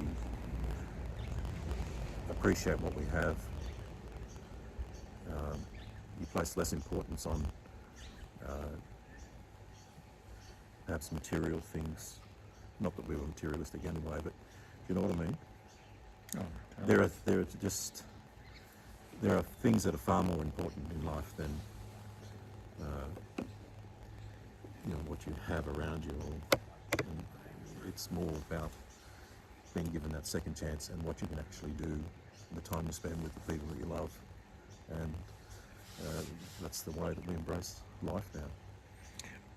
appreciate what we have. You place less importance on perhaps material things. Not that we were materialistic anyway, but you know what I mean? Oh, totally. There are things that are far more important in life than what you have around you. And it's more about being given that second chance and what you can actually do, the time you spend with the people that you love, and that's the way that we embrace life now.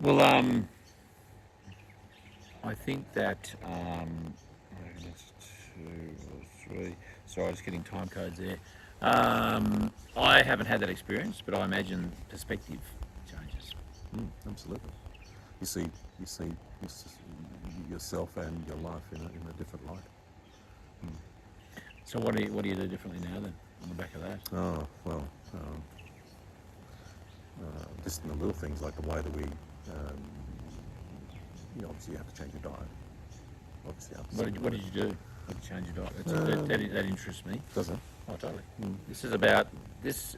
Well, I think that that's 2 or 3. Sorry, I'm just getting time codes there. I haven't had that experience, but I imagine perspective changes. Absolutely. You see yourself and your life in a different light. So what do you do differently now then, on the back of that? Oh, well, just in the little things like the way that we, obviously you have to change your diet. Obviously, What did you do? What did you change your diet? That interests me. does it? Oh, totally. This is about this.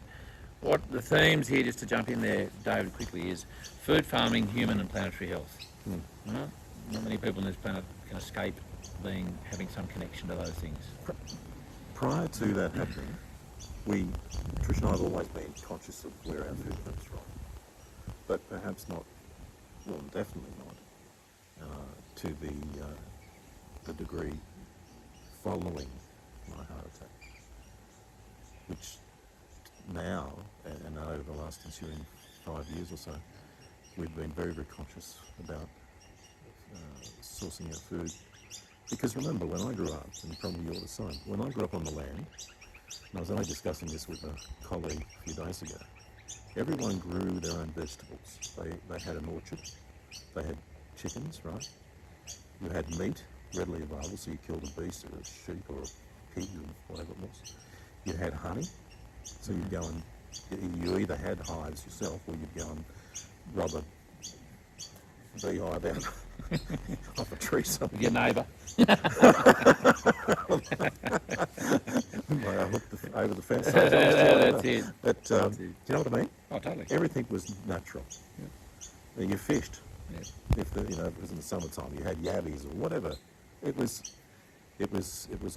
What the themes here, just to jump in there, David, quickly, is food, farming, human and planetary health. Not many people on this planet can escape having some connection to those things. Prior to that happening, Trish and I have always been conscious of where our food comes from, but perhaps not, well, definitely not, to the degree following my heart attack, which now, and over the last ensuing 5 years or so, we've been very, very conscious about sourcing our food. Because remember, when I grew up, and probably you're the same, when I grew up on the land, and I was only discussing this with a colleague a few days ago, everyone grew their own vegetables. They had an orchard, they had chickens, right? You had meat readily available, so you killed a beast or a sheep or a pig or whatever it was. You had honey, so you'd go and you either had hives yourself or you'd go and rub a beehive out off a tree somewhere. With your neighbour. I looked over the fence. That's it. But do you know what I mean? Oh, totally. Everything was natural. Yeah. You fished. Yeah. If it was in the summertime, you had yabbies or whatever. It was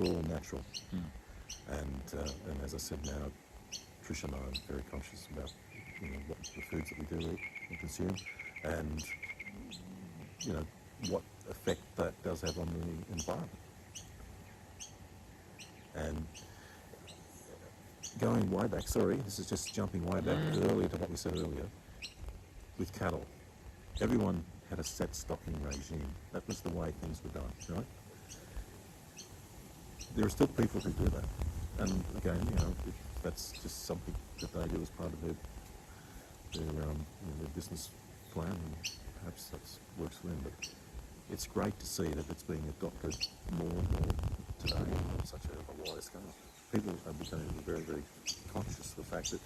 all natural. And as I said, now Trish and I are very conscious about what the foods that we do eat and consume, and what effect that does have on the environment. And going way back, sorry, this is just jumping way back earlier to what we said earlier, with cattle, everyone had a set stocking regime. That was the way things were done, right? There are still people who do that. And again, that's just something that they do as part of their business plan, and perhaps that works for them. But it's great to see that it's being adopted more and more today on such a wide scale. People are becoming very, very conscious of the fact that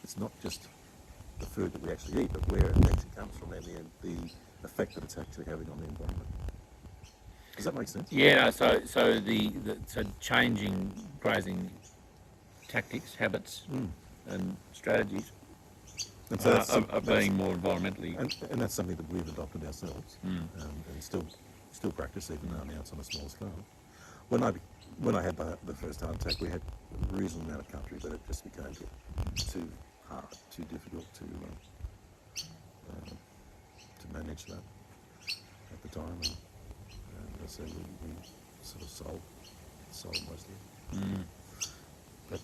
it's not just the food that we actually eat, but where it actually comes from and the effect that it's actually having on the environment. Does that make sense? Yeah. So changing grazing tactics, habits, and strategies And so are being more environmentally. And that's something that we've adopted ourselves, and still practice even now. Now it's on a small scale. When I had the first heart attack, we had a reasonable amount of country, but it just became too hard, too difficult to manage that at the time. And so we sort of sold most of it. But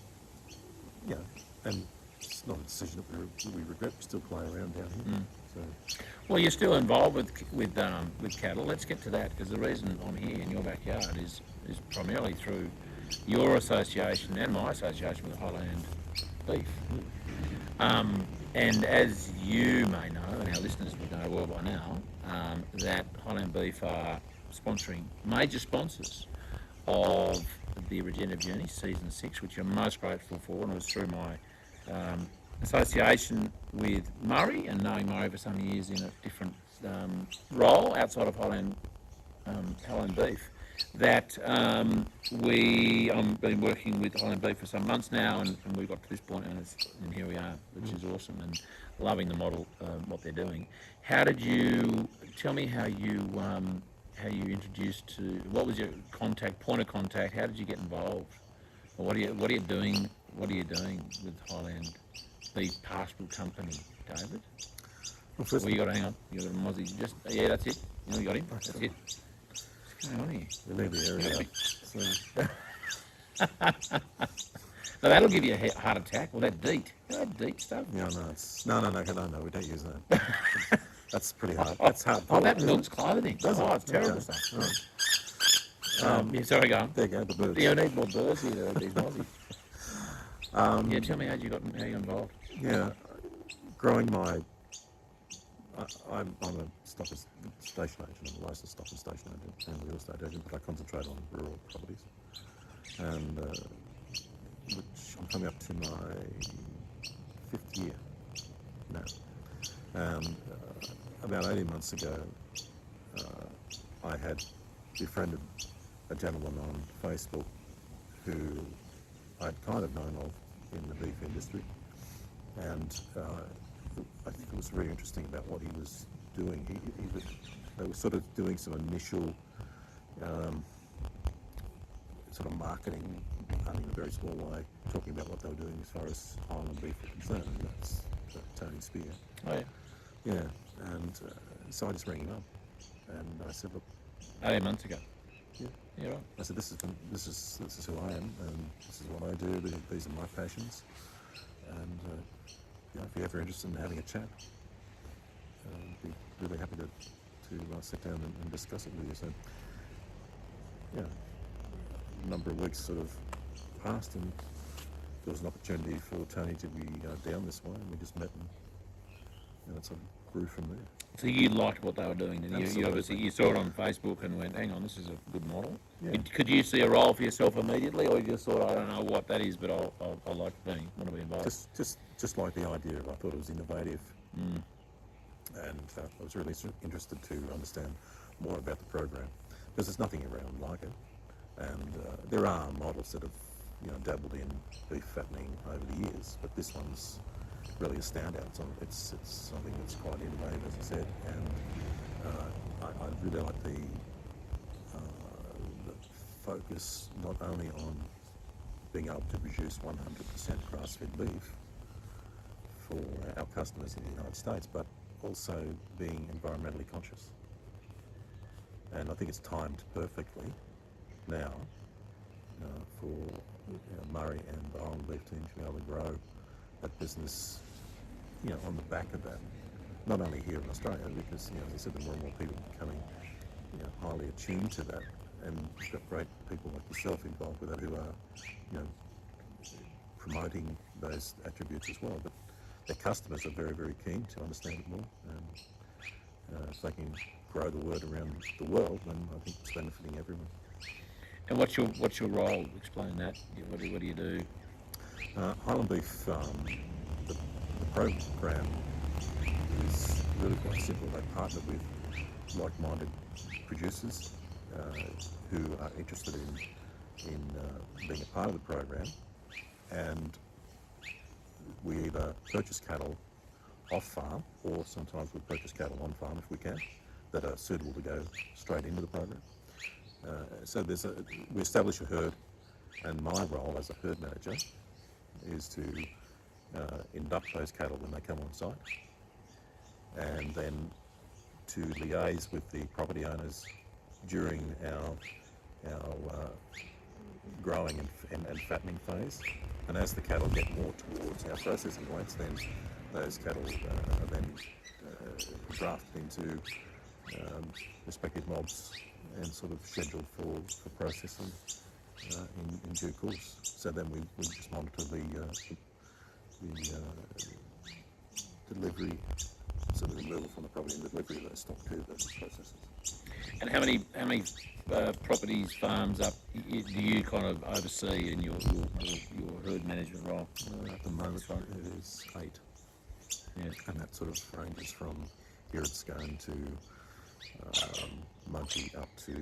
and it's not a decision that we regret. We still play around down here. So. Well, you're still involved with cattle. Let's get to that, because the reason I'm here in your backyard is primarily through your association and my association with Highland Beef. And as you may know, and our listeners would know well by now, that Highland Beef are major sponsors of the Regenerative Journey Season 6, which I'm most grateful for, and it was through my association with Murray, and knowing Murray for some years in a different role outside of Highland Beef, that I've been working with Highland Beef for some months now, and we got to this point, and here we are, which is awesome, and loving the model, what they're doing. How did you tell me how you introduced to? What was your point of contact? How did you get involved? Or what are you doing? What are you doing with Highland Beef Pastoral Company, David? Well, first, you got to hang on. You got a Mozzie. That's it. You got him. That's it. Hang on here. We leave the area. So, So that'll give you a heart attack. Well, that DEET. You know that DEET stuff? yeah, no, no, we don't use that. That's pretty hard. That's hard. Oh, that melts clothing. Does it? Oh, it's terrible Okay. stuff. Right. Yeah, sorry, go on. There you go, the birds. Yeah, we need more birds here, these Aussies. Yeah, tell me how you got involved. Yeah, growing my... I'm a stocking station agent. I'm a licensed stocking station agent and real estate agent, but I concentrate on rural properties. And which I'm coming up to my 5th year now. And about 18 months ago, I had befriended a gentleman on Facebook who I'd kind of known of in the beef industry, and I think it was very interesting about what he was doing. They were sort of doing some initial sort of marketing in a very small way, talking about what they were doing as far as Highland beef were concerned, and that's Tony Spear. Oh, yeah. Yeah, and so I just rang him up, and I said, look, 18 months ago. yeah. Yeah, right. I said, this is who I am, and this is what I do. These are my passions, and if you're ever interested in having a chat, I'd be really happy to sit down and discuss it with you. So, yeah, a number of weeks sort of passed, and there was an opportunity for Tony to be down this way, and we just met, and it sort of grew from there. So you liked what they were doing, and you Absolutely. obviously you saw it on Facebook and went, hang on, this is a good model. Yeah. Could you see a role for yourself immediately, or you just thought, I don't know what that is, but I want to be involved? Just like the idea, I thought it was innovative, and I was really interested to understand more about the program, because there's nothing around like it, and there are models that have dabbled in beef fattening over the years, but this one's really a standout. It's something that's quite innovative, as I said, and I really like the focus not only on being able to produce 100% grass-fed beef for our customers in the United States, but also being environmentally conscious. And I think it's timed perfectly now for Murray and the Highland Beef team to be able to grow that business, on the back of that. Not only here in Australia, because as I said, the more and more people becoming highly attuned to that, and we've got great people like yourself involved with that who are promoting those attributes as well. But their customers are very, very keen to understand it more, and if they can grow the word around the world, then I think it's benefiting everyone. And what's your role? Explain that. What do you do? Highland Beef, the program is really quite simple. They partner with like-minded producers who are interested in being a part of the program, and we either purchase cattle off farm, or sometimes we purchase cattle on farm if we can, that are suitable to go straight into the program. So we establish a herd, and my role as a herd manager is to induct those cattle when they come on site, and then to liaise with the property owners during our growing and fattening phase. And as the cattle get more towards our processing weights, then those cattle are then drafted into respective mobs and sort of scheduled for processing in due course. So then we just monitor the delivery, so the removal from the property and delivery of those stock to those processors. And how many properties, farms up do you kind of oversee in your herd management role? At the moment, it is 8. Yeah. And that sort of ranges from here at Scone to Mudgee up to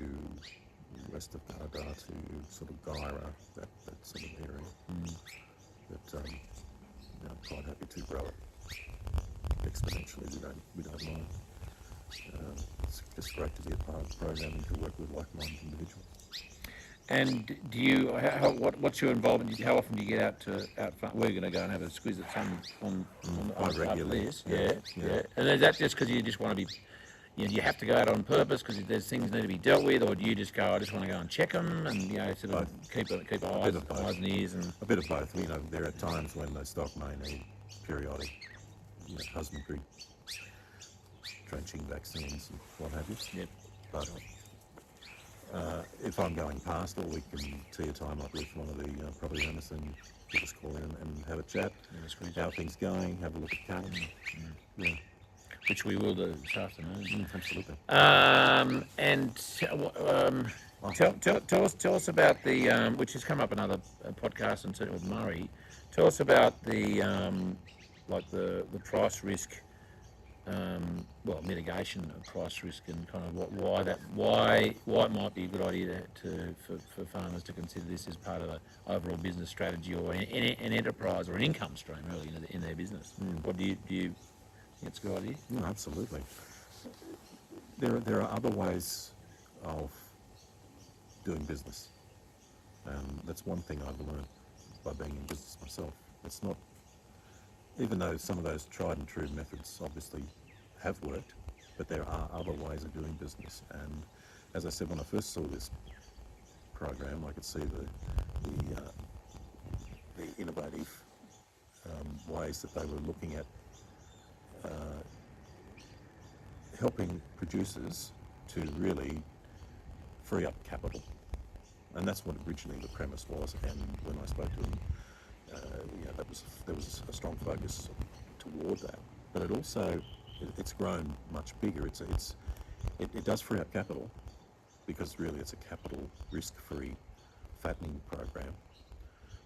west of Arnott to sort of Gyra, that sort of area. But I'm quite happy to grow it exponentially. We don't mind. It's just great to be a part of the program and to work with like-minded individuals. And do you? What's your involvement? How often do you get out front? We're going to go and have a squiz at some on Quite regularly. this. Yeah. And is that just because you just want to be? do you have to go out on purpose because there's things need to be dealt with, or do you just go, I just want to go and check them and sort of keep eyes and ears and A bit of both. There are times when the stock may need periodic husbandry, trenching, vaccines, and what have you. Yep. But if I'm going past, or we can tee a time up with one of the property owners and give us a call in and have a chat, how things going, have a look at cattle. Yeah. which we will do this afternoon. Absolutely. And tell us about the which has come up in other podcasts and certainly with Murray. Tell us about the the price risk, mitigation of price risk, and kind of why it might be a good idea for farmers to consider this as part of an overall business strategy or an enterprise or an income stream really in their business. What do you think it's a good idea? No, absolutely. There are other ways of doing business, and that's one thing I've learned by being in business myself. It's not, even though some of those tried and true methods obviously have worked, but there are other ways of doing business. And as I said, when I first saw this program, I could see the innovative ways that they were looking at helping producers to really free up capital. And that's what originally the premise was. And when I spoke to them, there was a strong focus toward that. But it also, it's grown much bigger. It does free up capital because really it's a capital risk-free fattening program.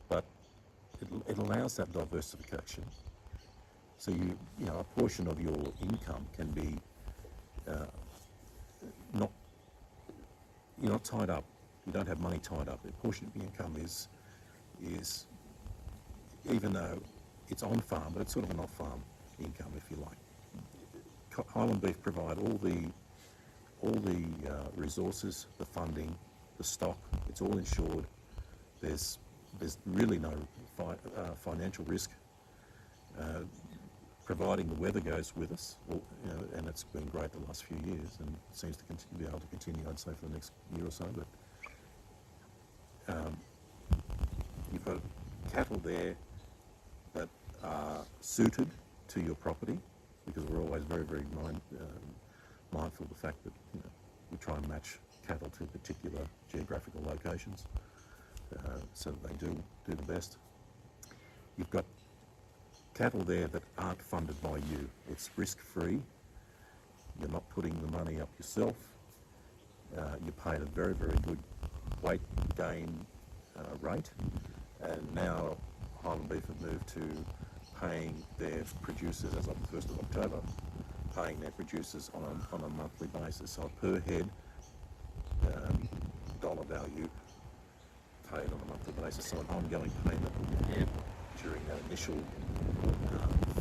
But it allows that diversification. So a portion of your income can be you're not tied up. You don't have money tied up. A portion of your income is even though it's on farm, but it's sort of an off farm income, if you like. Highland Beef provide all the resources, the funding, the stock. It's all insured. There's really no financial risk. Providing the weather goes with us, and it's been great the last few years, and it seems to be able to continue, I'd say, for the next year or so. But you've got cattle there that are suited to your property, because we're always very, very mindful of the fact that we try and match cattle to particular geographical locations so that they do the best. You've got cattle there that aren't funded by you. It's risk-free. You're not putting the money up yourself. You're paid a very, very good weight gain rate. And now Highland Beef have moved to paying their producers, as of the 1st of October, paying their producers on a monthly basis. So a per head dollar value paid on a monthly basis. So an ongoing payment during that initial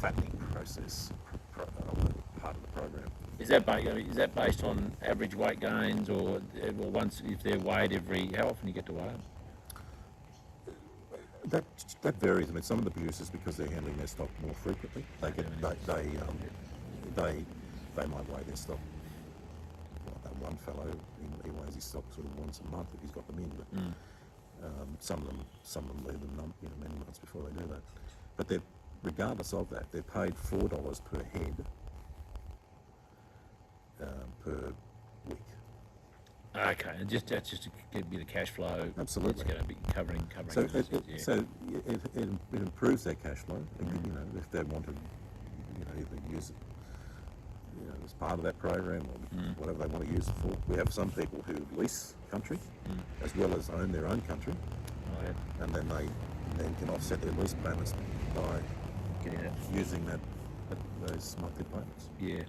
fattening process part of the program. Is that based on average weight gains, or once if they're weighed how often you get to weigh them? That varies. I mean, some of the producers, because they're handling their stock more frequently, they might weigh their stock. Like that one fellow, he weighs his stock sort of once a month if he's got them in. But some of them leave them many months before they do that. But regardless of that, they're paid $4 per head per week. Okay, and that's just to get a bit of cash flow. Absolutely, it's going to be covering. So it improves their cash flow. If they want to, either use it, as part of that program or whatever they want to use it for. We have some people who lease country as well as own their own country, and then they can offset their lease payments by using those monthly payments. Yeah.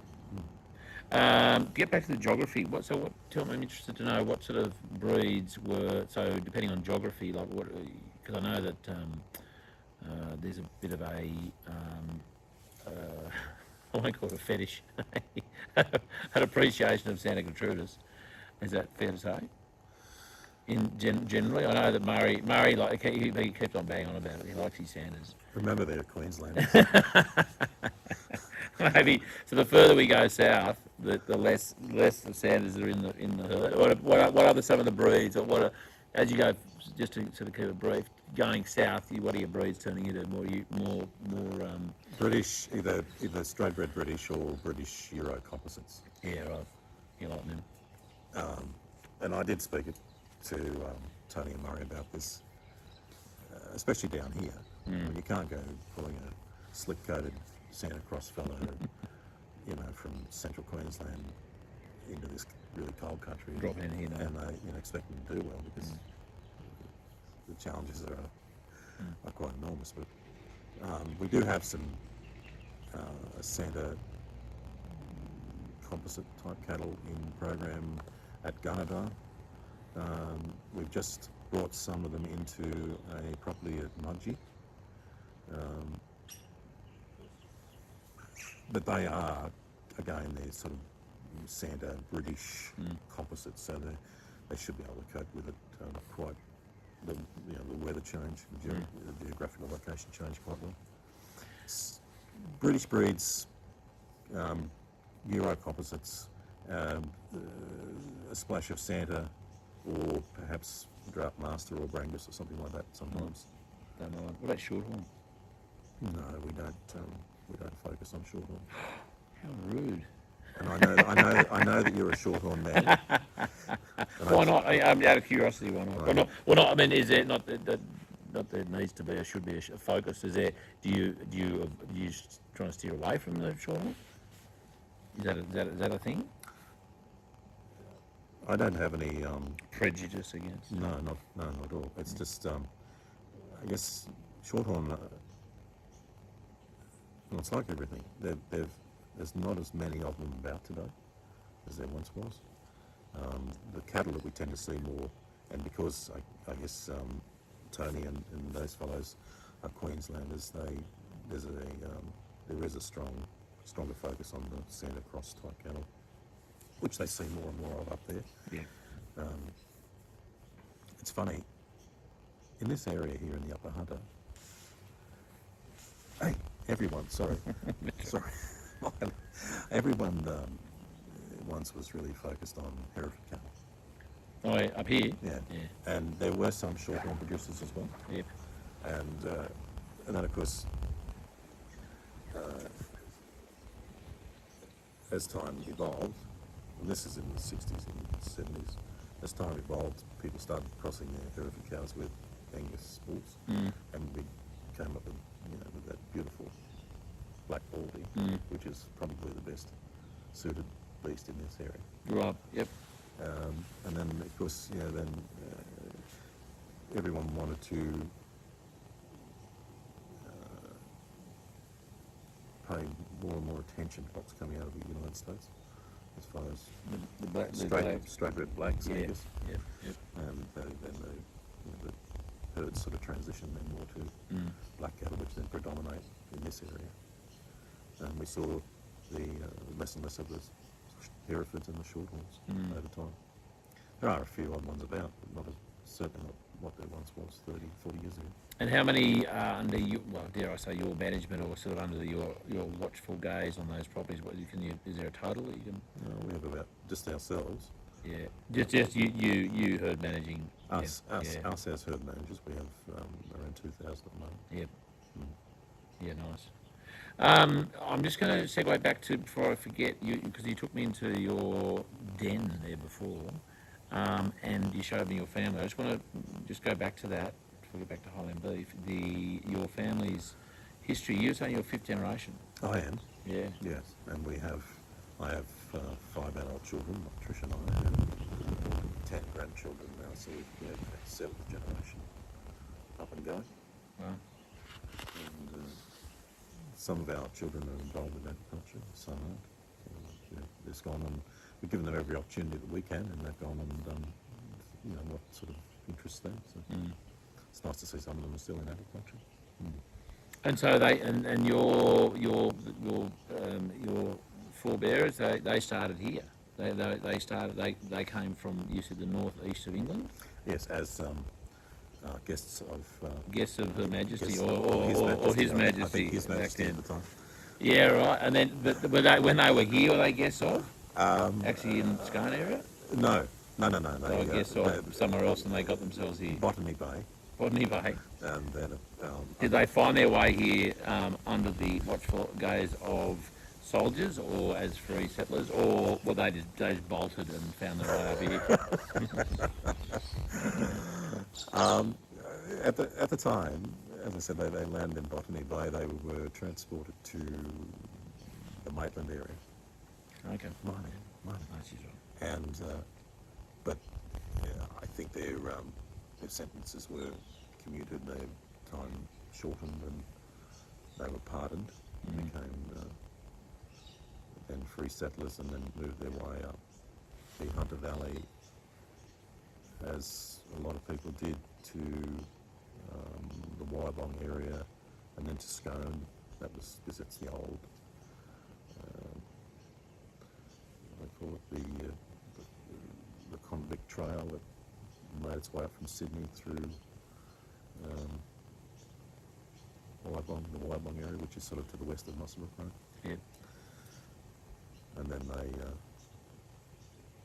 Get back to the geography. Tell me, I'm interested to know what sort of breeds were. So depending on geography, like what? Because I know that there's a bit of a I won't call it a fetish, an appreciation of Santa Gertrudis. Is that fair to say? Generally, I know that Murray like he keeps on banging on about it. He likes his Santas. Remember, they're Queenslanders. Maybe so. The further we go south, the less the Sanders are in the herd. What are some of the breeds, or what are, as you go, just to sort of keep it brief, going south, what are your breeds turning into? More British, either straight bred British or British Euro composites. yeah, right. You like them? And I did speak to Tony and Murray about this, especially down here. You can't go pulling a slick-coated Santa Cross fellow, from central Queensland into this really cold country, Drop in here, no. and expect them to do well, because the challenges are quite enormous. But we do have some Santa composite type cattle in program at Gunnedah. We've just brought some of them into a property at Mudgee. But they are, again, they're sort of Santa British composites, so they should be able to cope with it quite, the weather change, the geographical location change quite well. British breeds, Euro composites, a splash of Santa, or perhaps Drought Master or Brangus or something like that sometimes. Don't know. What about Shorthorn? No, we don't focus on Shorthorn. How rude. And I know that you're a Shorthorn man. Why not? I'm out of curiosity. Why not? Right. Well, not. I mean, is there not that there needs to be or should be a focus? Is there? Do you try to steer away from the Shorthorn? Is that a thing? I don't have any Prejudice against? no, not at all. It's just I guess Shorthorn. Well, it's like everything. There's not as many of them about today as there once was. The cattle that we tend to see more, and because I guess Tony and those fellows are Queenslanders, there is a stronger focus on the Santa Cross type cattle, which they see more and more of up there. Yeah. It's funny, in this area here in the Upper Hunter, sorry, everyone once was really focused on Hereford cattle. Oh, yeah, up here. Yeah. Yeah. And there were some Shorthorn producers as well. Yep. And then of course, as time evolved, and this is in the 60s and 70s, as time evolved, people started crossing their Hereford cows with Angus bulls, and we came up with that beautiful black baldy, which is probably the best suited beast in this area. Right. Yep. And then of course, everyone wanted to pay more and more attention to what's coming out of the United States, as far as straight red blacks, I guess. Yep. Yep. And then the herds sort of transitioned then more to black cattle, which then predominate in this area. And we saw the less and less of the Herefords and the Shorthorns over time. There are a few odd ones about, but certainly not what there once was 30, 40 years ago. And how many under you? Well, dare I say your management, or sort of under your watchful gaze on those properties? Is there a total that you can? We have about just ourselves. Yeah, just you herd managing. Us as herd managers, we have around 2,000 at the moment. Yep. Yeah, nice. I'm just going to segue back to, before I forget, because you took me into your den there before, and you showed me your family. I just want to just go back to that before we get back to Highland Beef. Your family's history. You're saying you're fifth generation. I am. Yeah. Yes, and I have 5 adult children, Trish and I, and 10 grandchildren now, so we're 7th generation up and going. Wow. And some of our children are involved in agriculture, some aren't. They've gone on, we've given them every opportunity that we can, and they've gone on and done, what sort of interests them. So it's nice to see some of them are still in agriculture. And so your forebears, they started here. They came from, you said, the northeast of England. Yes, as guests of Her Majesty, guests or His Majesty. I think His Majesty at the time. Yeah, right. And then, but when they were here, were they guests of? Actually in Scone area? No, no. So I guess or They somewhere else and they got themselves here. Botany Bay, Botany Bay. and then Did they find their way here under the watchful gaze of soldiers or as free settlers, or were they just bolted and found their way over here? at the time, as I said, they landed in Botany Bay. They were transported to the Maitland area, Okay. mining. That's right. And but I think their sentences were commuted, their time shortened, and they were pardoned and became then free settlers, and then moved their way up the Hunter Valley, as a lot of people did, to the Wyabong area, and then to Scone. That was because it's the old, they call it the convict trail that made its way up from Sydney through the Wyabong area, which is sort of to the west of Muswellbrook Road. Yeah. And then they,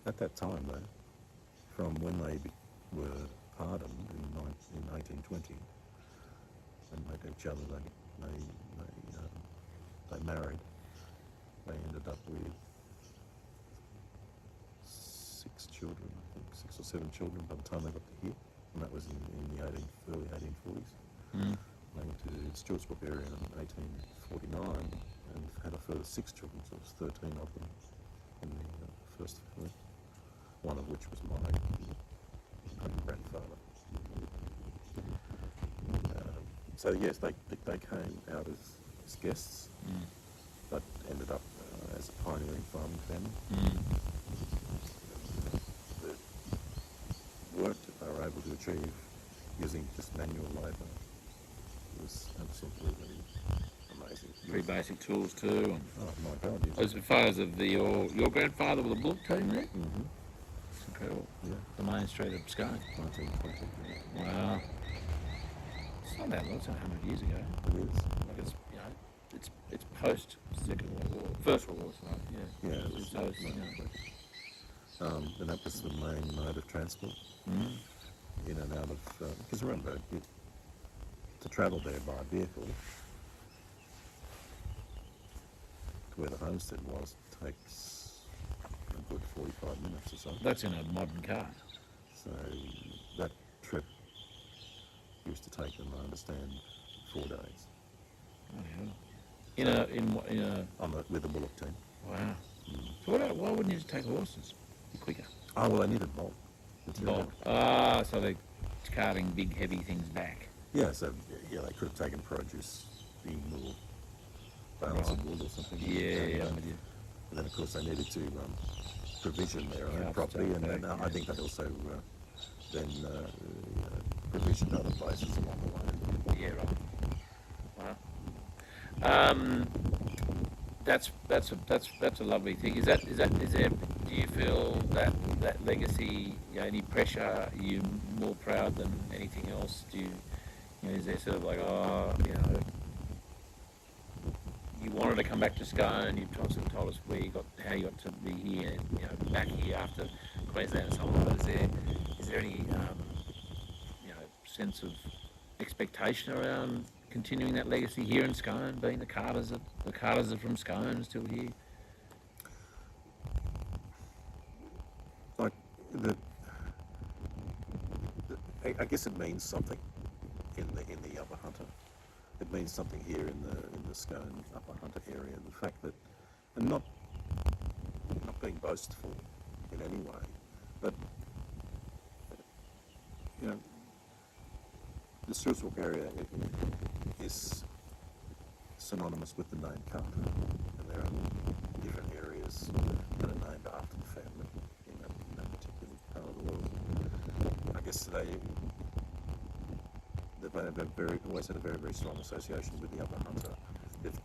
at that time though, from when they were pardoned in 1820 and met each other, they married. They ended up with 6 children, I think 6 or 7 children by the time they got to here, and that was in the early 1840s. Mm. They went to the Stewartsbrook area in 1849 and had a further 6 children, so it was 13 of them in the first family, one of which was my grandfather. So yes, they came out as guests, but ended up as a pioneering farming family. The work that they were able to achieve using just manual labour was absolutely amazing. Pretty basic tools too. And Oh my God! Yes. as far as of your grandfather with a bullock team there? Mm-hmm. It's incredible. Yeah. The main street of Scone. 1920. Wow. It's not that long, it's only 100 years ago. It is. Like it's post Second World War, First World War, right? Yeah. Yeah. It was, So it's, and that was the main mode of transport in and out of. Because remember, to travel there by vehicle to where the homestead was takes a good 45 minutes or so. that's in a modern car. So that trip used to take them, I understand, 4 days. Oh, yeah. In a With a bullock team. wow. So why wouldn't you just take horses? Be quicker. Oh, well, they needed bulk material. Bulk. So they're carting big heavy things back. Yeah, so they could have taken produce in little bales of wood or something. Yeah, I'm with you. And then, of course, they needed to provision their own property, and then I think they'd also then provisioned other places along the way. Yeah, right. Wow. That's a lovely thing. Is there? Do you feel that legacy? Any pressure? Are you more proud than anything else? Is there sort of like you wanted to come back to Scone? You told us how you got to be here, back here after Queensland and so on. But is there any sense of expectation around continuing that legacy here in Scone, being the Carters are from Scone, still here? Like I guess it means something in the Upper Hunter. It means something here in the Scone Upper Hunter area. The fact that, and not being boastful in any way, but the Stewartsbrook area is synonymous with the name Carter, and there are different areas that are named after the family in that particular part of the world. I guess they've always had a very, very strong association with the Upper Hunter. They've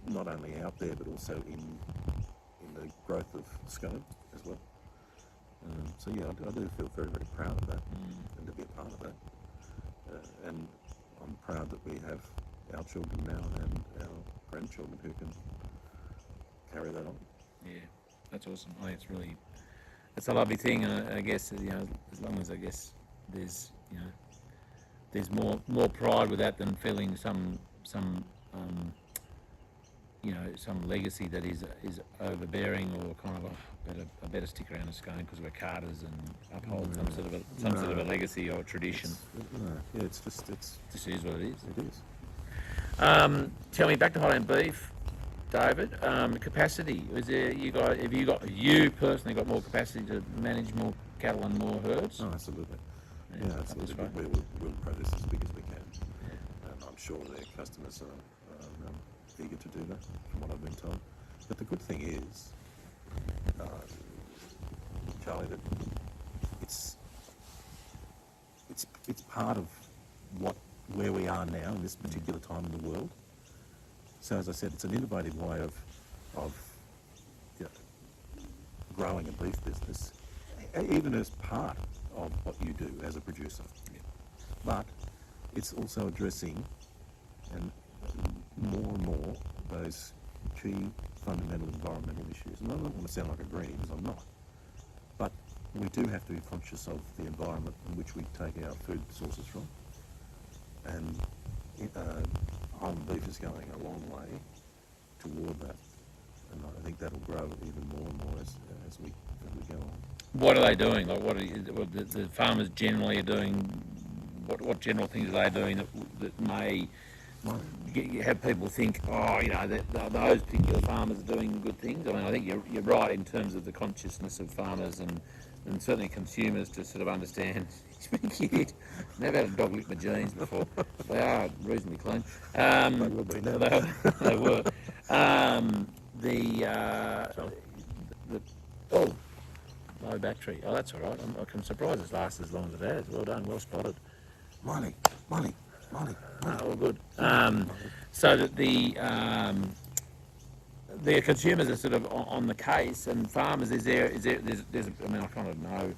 not only out there, but also in the growth of Scone as well. So yeah, I do feel very, very proud of that, and to be a part of that. And I'm proud that we have our children now and our grandchildren who can carry that on. Yeah. That's awesome. I think it's a lovely thing, and I guess as long as there's there's more pride with that than feeling some um, some legacy that is overbearing, or kind of a better stick around the Scone because we're carters and uphold some sort of a legacy or tradition. It's This is what it is. it is. Tell me, back to Highland Beef, David. Capacity, have you personally got more capacity to manage more cattle and more herds? Oh, absolutely. Yeah, Yeah, absolutely. We'll grow this as big as we can, and I'm sure their customers are eager to do that, from what I've been told. But the good thing is, Charlie, that it's part of where we are now in this particular time in the world. So as I said, it's an innovative way of you know, growing a beef business, even as part of what you do as a producer. But it's also addressing and more those key fundamental environmental issues. And I don't want to sound like a greenie, because I'm not. But we do have to be conscious of the environment in which we take our food sources from. And Highland Beef is going a long way toward that. And I think that'll grow even more and more as we go on. What are they doing? Like, what the farmers generally are doing? What general things are they doing that may have people think, that those particular farmers are doing good things? I mean, I think you're right in terms of the consciousness of farmers and certainly consumers to sort of understand. Never had a dog lick my jeans before. They are reasonably clean. They will be now. They were. Oh, low battery. Oh, that's all right. I'm surprised it's lasted as long as it has. Well done, well spotted. Money. All good. So that the consumers are sort of on the case, and farmers, there's I mean, I kind of know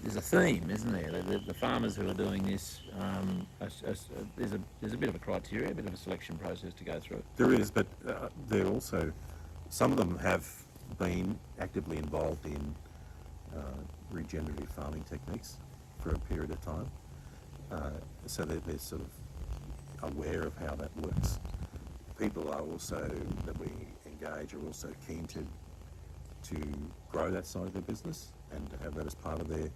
there's a theme, isn't there? The farmers who are doing this, there's a bit of a criteria, a bit of a selection process to go through. There is, but they're also, some of them have been actively involved in regenerative farming techniques for a period of time. So they're sort of aware of how that works. People are also, that we engage, are also keen to grow that side of their business and to have that as part of their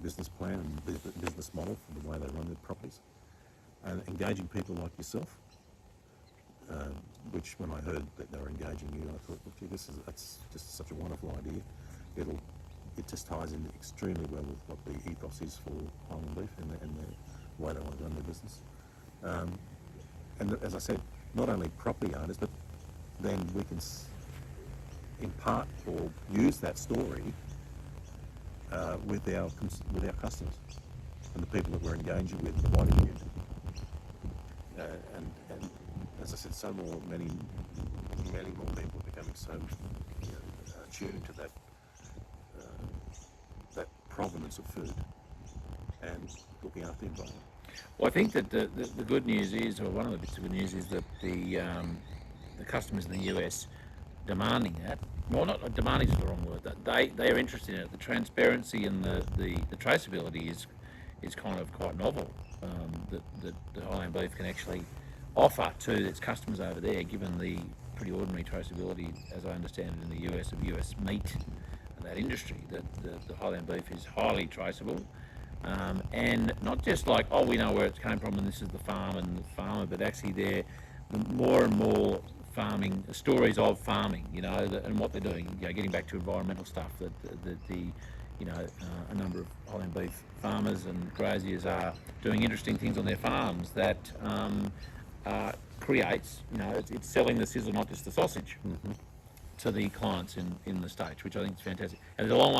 business plan and business model for the way they run their properties. And engaging people like yourself, which when I heard that they were engaging you, I thought, well, gee, that's just such a wonderful idea. It just ties in extremely well with what the ethos is for Highland Beef and the way they want to run their business. And as I said, not only property owners, but then we can impart or use that story with our customers and the people that we're engaging with, the wider community. And as I said, many more people are becoming so tuned to that provenance of food and looking after the environment. Well, I think that the good news is, or one of the bits of good news is that the customers in the US demanding that. Well, not demanding is the wrong word. That they are interested in it. The transparency and the traceability is kind of quite novel. That Highland Beef can actually offer to its customers over there, given the pretty ordinary traceability, as I understand it, in the US, of US meat and that industry. That the Highland Beef is highly traceable. And not just like, oh, we know where it came from and this is the farm and the farmer, but actually they're more and more farming stories of farming, and what they're doing. Getting back to environmental stuff, that a number of Highland Beef farmers and graziers are doing interesting things on their farms that creates, it's selling the sizzle, not just the sausage. Mm-hmm. To the clients in the States, which I think is fantastic. And there's a long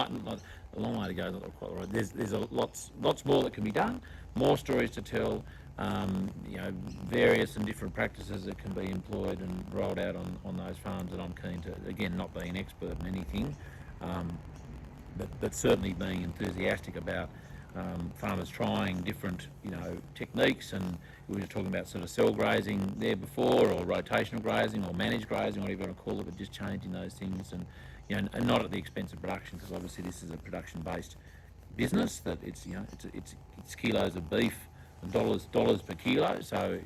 way to go. Not quite right. There's lots more that can be done. More stories to tell. Various and different practices that can be employed and rolled out on those farms. And I'm keen to, again, not being an expert in anything, but certainly being enthusiastic about farmers trying different, techniques, and we were talking about sort of cell grazing there before, or rotational grazing, or managed grazing, whatever you want to call it, but just changing those things, and and not at the expense of production, because obviously this is a production-based business. That it's it's kilos of beef, and dollars per kilo. So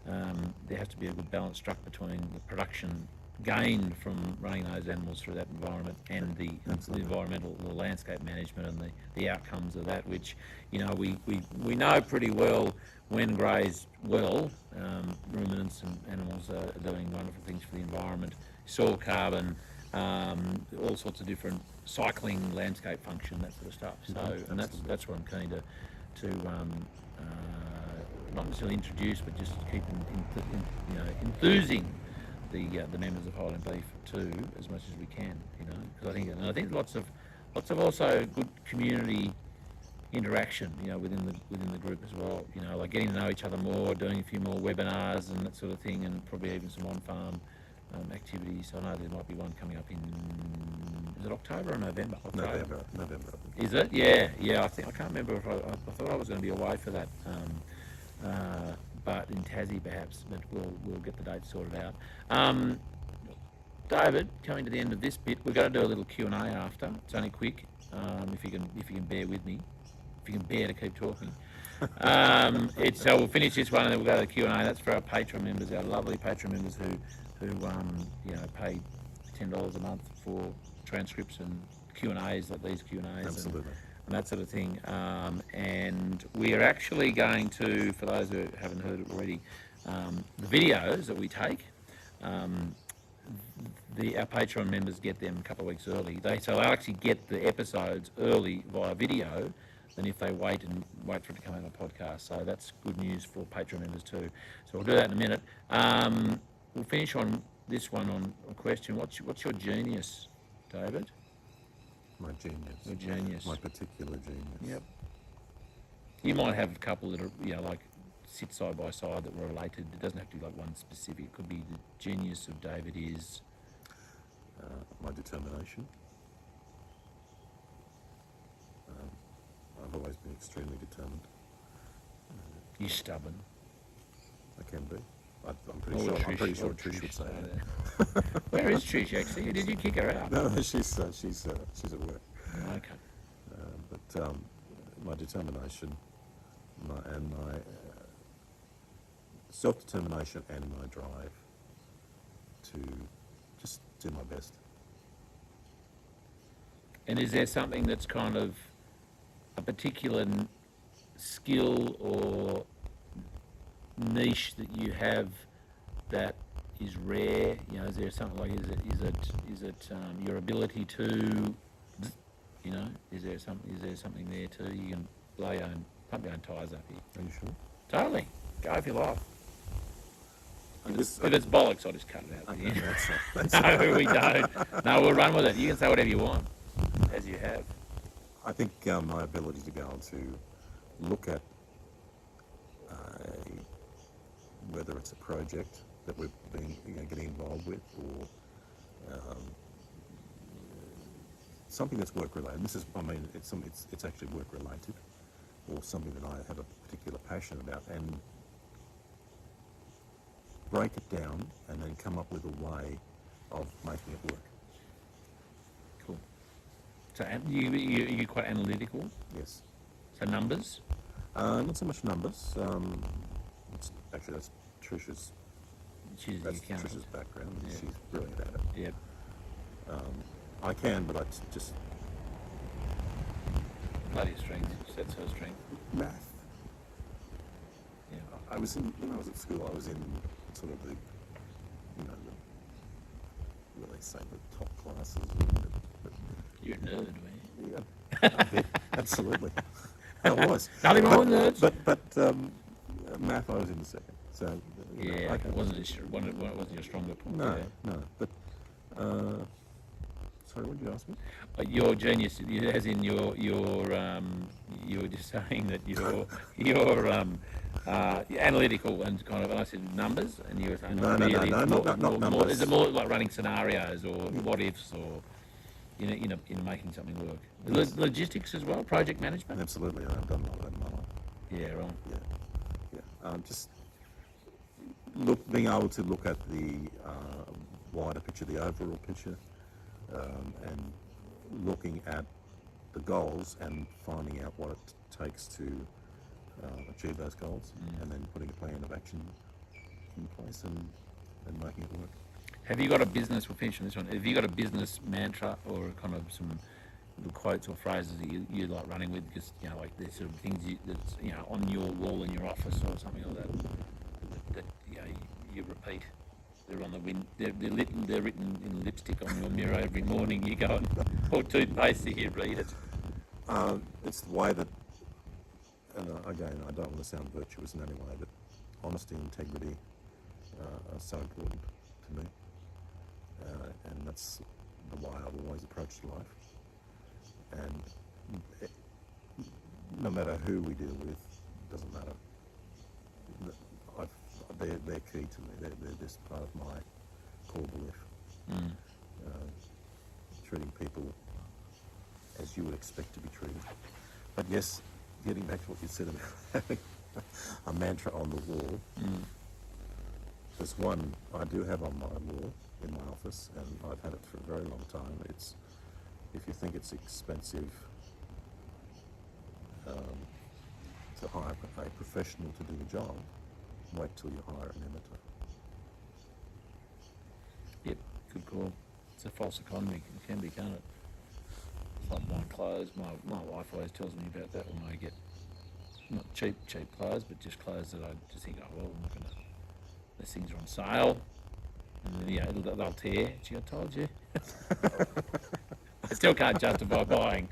there has to be a good balance struck between the production gained from running those animals through that environment and the environmental, the landscape management, and the outcomes of that, which we know pretty well. When grazed well, ruminants and animals are doing wonderful things for the environment, soil carbon, all sorts of different cycling, landscape function, that sort of stuff. So, and that's what I'm keen to not necessarily introduce, but just keep enthusing the members of Highland Beef too, as much as we can. Because I think lots of also good community interaction, within the group as well. Like getting to know each other more, doing a few more webinars and that sort of thing, and probably even some on-farm activities. I know there might be one coming up in, is it October or November? October. November. Is it? Yeah. I can't remember if I thought I was going to be away for that. But in Tassie perhaps. But we'll get the date sorted out. David, coming to the end of this bit, we're going to do a little Q&A after. It's only quick. If you can bear with me, if you can bear to keep talking. So we'll finish this one and then we'll go to the Q&A. That's for our Patreon members, our lovely Patreon members who pay $10 a month for transcripts and Q&As, like these Q&As. Absolutely. And that sort of thing. And we are actually going to, for those who haven't heard it already, the videos that we take, our Patreon members get them a couple of weeks early. So they'll actually get the episodes early via video than if they wait for it to come out on a podcast. So that's good news for Patreon members too. So we'll do that in a minute. We'll finish on this one on a question. What's your genius, David? My genius. Your genius. My particular genius. Yep. You might have a couple that are like sit side by side that were related. It doesn't have to be like one specific. It could be the genius of David is my determination. I've always been extremely determined. you're stubborn. I can be. I'm pretty sure Trish would say that. Where is Trish actually? Did you kick her out? No, she's at work. Okay. But my determination, my self-determination, and my drive to just do my best. And is there something that's kind of a particular skill or niche that you have that is rare? Is there something like is it your ability to, is there something there too? You can pump your own tyres up here. Are you sure? Totally. Go if you like. If it's bollocks, I'll just cut it out. Okay, No, we don't. No, we'll run with it. You can say whatever you want, as you have. I think my ability to be able to look at whether it's a project that we've been getting involved with, or something that's work related. It's actually work related, or something that I have a particular passion about, and break it down and then come up with a way of making it work. Cool. So you're quite analytical? Yes. So numbers? Not so much numbers. That's Trish's. That's Trish's background. Yeah. She's brilliant at it. Yep. I can, but I just bloody strength. That's her strength. Math. Yeah. When I was at school, I was in sort of the top classes. But you're a nerd, man. Yeah, absolutely. I was. Nothing wrong with nerds. But math, I was in the second. So yeah, okay. Wasn't your stronger point? No, yeah. no. But sorry, what did you ask me? Your genius, as in you were just saying that you're analytical and kind of. And I said numbers, and you were saying no, not numbers. Is it more like running scenarios or what ifs or? in making something work. Logistics as well, project management. Absolutely, I've done a lot of that in my life. Yeah, right. Yeah. Just being able to look at the wider picture, the overall picture, and looking at the goals and finding out what it takes to achieve those goals, and then putting a plan of action in place and making it work. Have you got a business? We'll finish on this one. Have you got a business mantra or kind of some quotes or phrases that you like running with? Because like there's sort of things that's on your wall in your office or something like that you repeat. They're on the wind. They're written in lipstick on your mirror every morning. You go or toothpaste, you read it. It's the way that, and again, I don't want to sound virtuous in any way, but honesty and integrity are so important to me, and that's the way I've always approached life. And no matter who we deal with, doesn't matter. They're key to me. They're just part of my core belief. Treating people as you would expect to be treated. But yes, getting back to what you said about having a mantra on the wall, there's one I do have on my wall in my office, and I've had it for a very long time. It's, if you think it's expensive to hire a professional to do the job, wait till you hire an amateur. Yep, good call. It's a false economy. It can be, can't it? It's like buying clothes. My wife always tells me about that when I get not cheap clothes, but just clothes that I just think, oh well, I'm not gonna. These things are on sale, and then they'll tear. She, I told you. I still can't justify buying,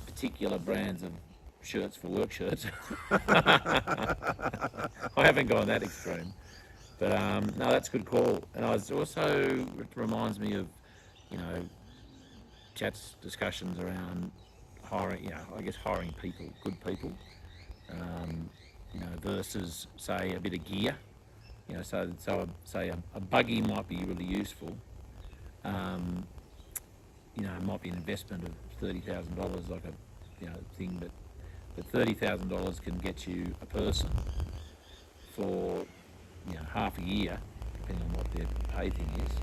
particular brands of shirts for work shirts. I haven't gone that extreme, but no, that's a good call. And I was also, it reminds me of, chats, discussions around hiring. I guess hiring people, good people, versus say a bit of gear. So say a buggy might be really useful. It might be an investment of $30,000, like a thing, but $30,000 can get you a person for half a year, depending on what their pay thing is,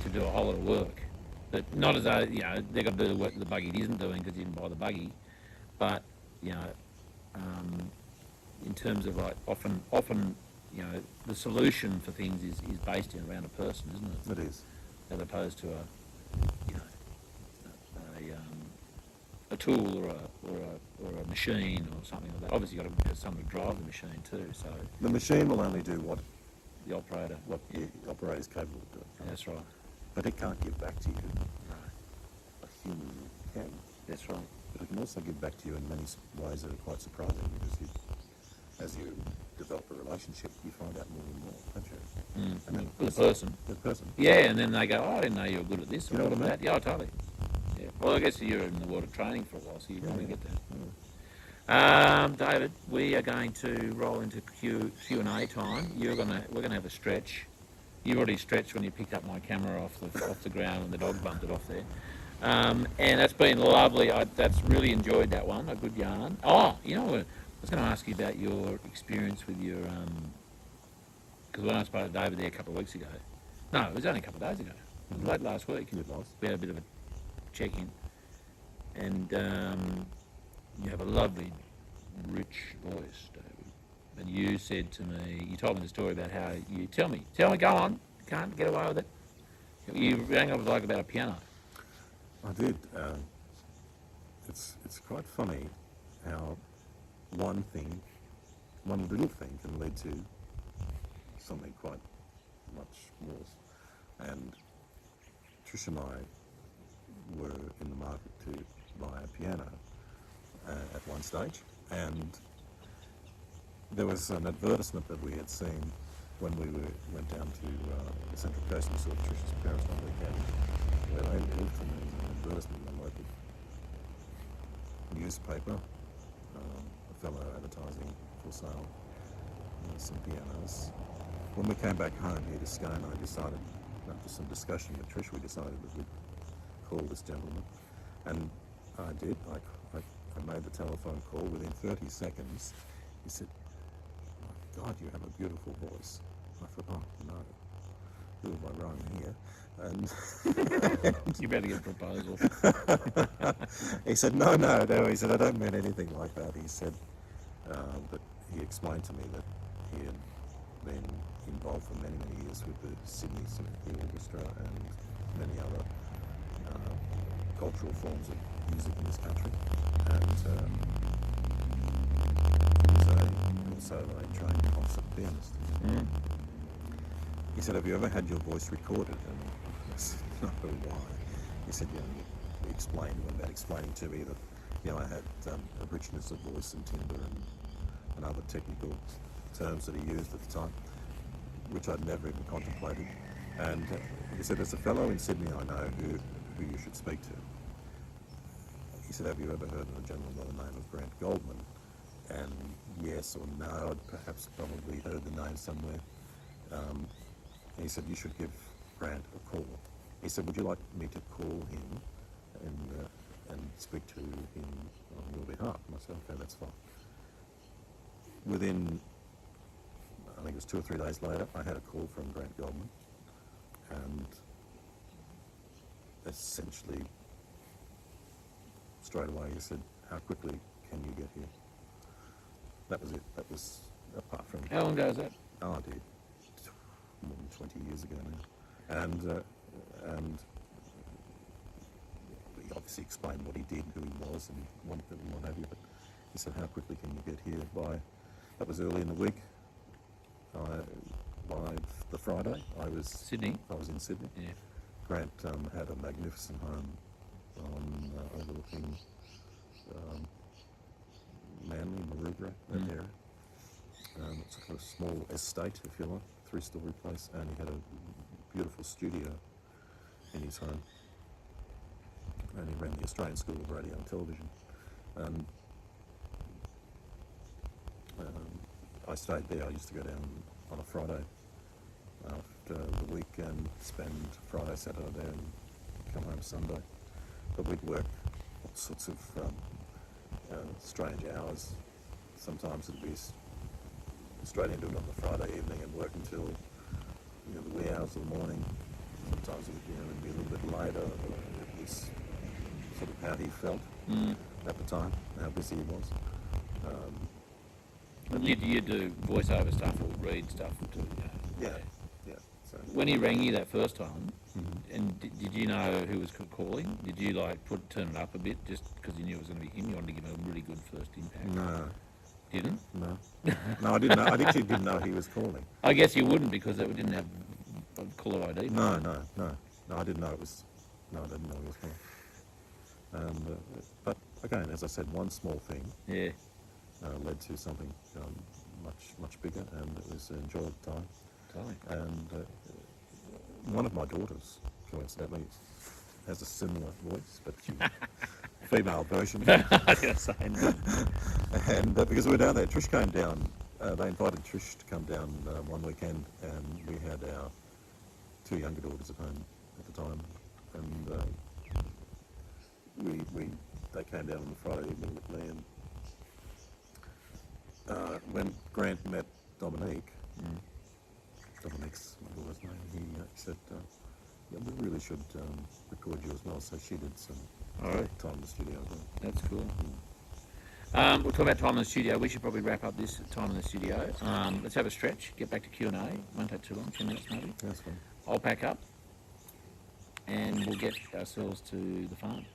to do a whole lot of work. But not as though they've got to do the work that the buggy isn't doing because you didn't buy the buggy. But in terms of like often the solution for things is based around a person, isn't it? It is. As opposed to a tool or a machine or something like that. Obviously, you've got to have someone to drive the machine too. So the machine will only do what the operator, the operator is capable of doing. That's right. But it can't give back to you. No. A human can. That's right. But it can also give back to you in many ways that are quite surprising, because as you develop a relationship, you find out more and more, don't you? And then The person. The person. Yeah, and then they go, oh, I didn't know you were good at this or You know good what I at mean? that. Yeah, totally. Yeah. Well, I guess you're in the world of training for a while, so you probably get that. David, we are going to roll into Q&A time. We're gonna have a stretch. You already stretched when you picked up my camera off the ground and the dog bumped it off there. And that's been lovely. That's really enjoyed that one. A good yarn. Oh, I was going to ask you about your experience with your because when I spoke to David there a couple of weeks ago. No, it was only a couple of days ago. It was late last week. It was. We had a bit of a check-in, and you have a lovely, rich voice, David. And you said to me, you told me the story about how you tell me, go on, can't get away with it. You rang up like about a piano. I did. It's quite funny how one little thing can lead to something quite much worse. And Trish and I were in the market to buy a piano at one stage, and there was an advertisement that we had seen when we went down to the Central Coast and saw Trish's parents one weekend where they lived, and there was an advertisement in the local newspaper, a fellow advertising for sale some pianos. When we came back home here to Scone, I decided after some discussion with Trish, we decided that we'd call this gentleman. And I did. I made the telephone call. Within 30 seconds, he said, "My God, you have a beautiful voice." I thought, oh, no, who am I wrong here? And You better get a proposal. he said, no. He said, I don't mean anything like that. He said, but he explained to me that he had been involved for many, many years with the Sydney Symphony Orchestra and many other cultural forms of music in this country. And he was also a trained concert pianist. Mm. He said, have you ever had your voice recorded? And I said, no, why? He said, he explained about explaining to me that, I had a richness of voice and timbre and other technical terms that he used at the time, which I'd never even contemplated. And he said, there's a fellow in Sydney I know who you should speak to. He said, have you ever heard of a gentleman by the name of Grant Goldman? And yes or no, I'd perhaps probably heard the name somewhere. He said, you should give Grant a call. He said, would you like me to call him and speak to him on your behalf? And I said, okay, that's fine. Within, I think it was 2 or 3 days later, I had a call from Grant Goldman, and essentially straight away he said, how quickly can you get here? That was it. That was, apart from... How long ago was that? Oh, I did. More than 20 years ago now. And he obviously explained what he did, who he was, and what have you, but he said, how quickly can you get here? That was early in the week. By the Friday, I was in Sydney. Yeah. Grant had a magnificent home overlooking Manly, Maroubra, that area. It's a small estate, if you like, 3-story place, and he had a beautiful studio in his home. And he ran the Australian School of Radio and Television. I stayed there. I used to go down on a Friday after the week and spend Friday, Saturday there and come home Sunday. But we'd work all sorts of strange hours. Sometimes it'd be straight into it on the Friday evening and work until the wee hours of the morning. Sometimes it'd be a little bit later. It was sort of how he felt at the time, how busy he was. Did you do voiceover stuff or read stuff too? Yeah. So when he rang you that first time, and did you know who was calling? Did you turn it up a bit just because you knew it was going to be him? You wanted to give him a really good first impact. No. Didn't? No. No, I didn't know. I actually didn't know he was calling. I guess you wouldn't because it didn't have caller ID. No, I didn't know it was. No, I didn't know he was calling. But again, as I said, one small thing. Yeah. Led to something much bigger, and it was an enjoyable time. Totally. And one of my daughters, coincidentally, has a similar voice, but female version. And because we were down there, Trish came down. They invited Trish to come down one weekend, and we had our 2 younger daughters at home at the time, and they came down on the Friday evening with me, and when Grant met Dominique, Dominique's mother's name, he said, we really should record you as well. So she did some time in the studio as well. That's cool. We'll talk about time in the studio. We should probably wrap up this time in the studio. Let's have a stretch, get back to Q&A. Won't take too long, 10 minutes maybe. That's fine. I'll pack up and we'll get ourselves to the farm.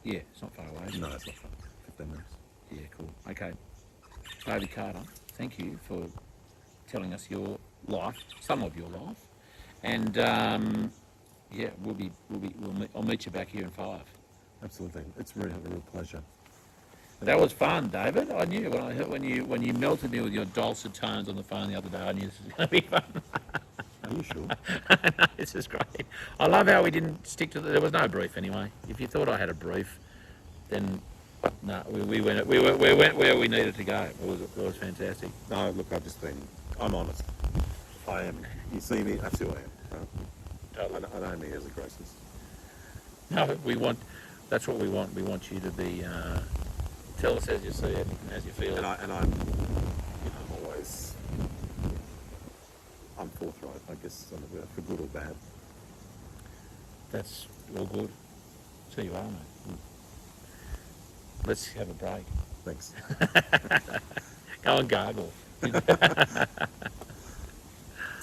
Yeah, it's not far away. No, it's not far. 15 minutes. Yeah, cool. Okay. David Carter, thank you for telling us your life, some of your life, and I'll meet you back here in 5. Absolutely, it's really a real pleasure. That was fun, David. I knew when you melted me with your dulcet tones on the phone the other day. I knew this was going to be fun. Are you sure? No, this is great. I love how we didn't stick to there was no brief anyway. If you thought I had a brief, then. No, we went where we needed to go. It was fantastic. No, look, I'm honest. I am. You see me, that's who I am. don't think there's a crisis. No, we want. That's what we want. We want you to be. Tell us as you see it, and as you feel it. And I'm, I'm always, I'm forthright, I guess, for good or bad. That's all good. So you are, mate. Let's have a break. Thanks. Go and gargle.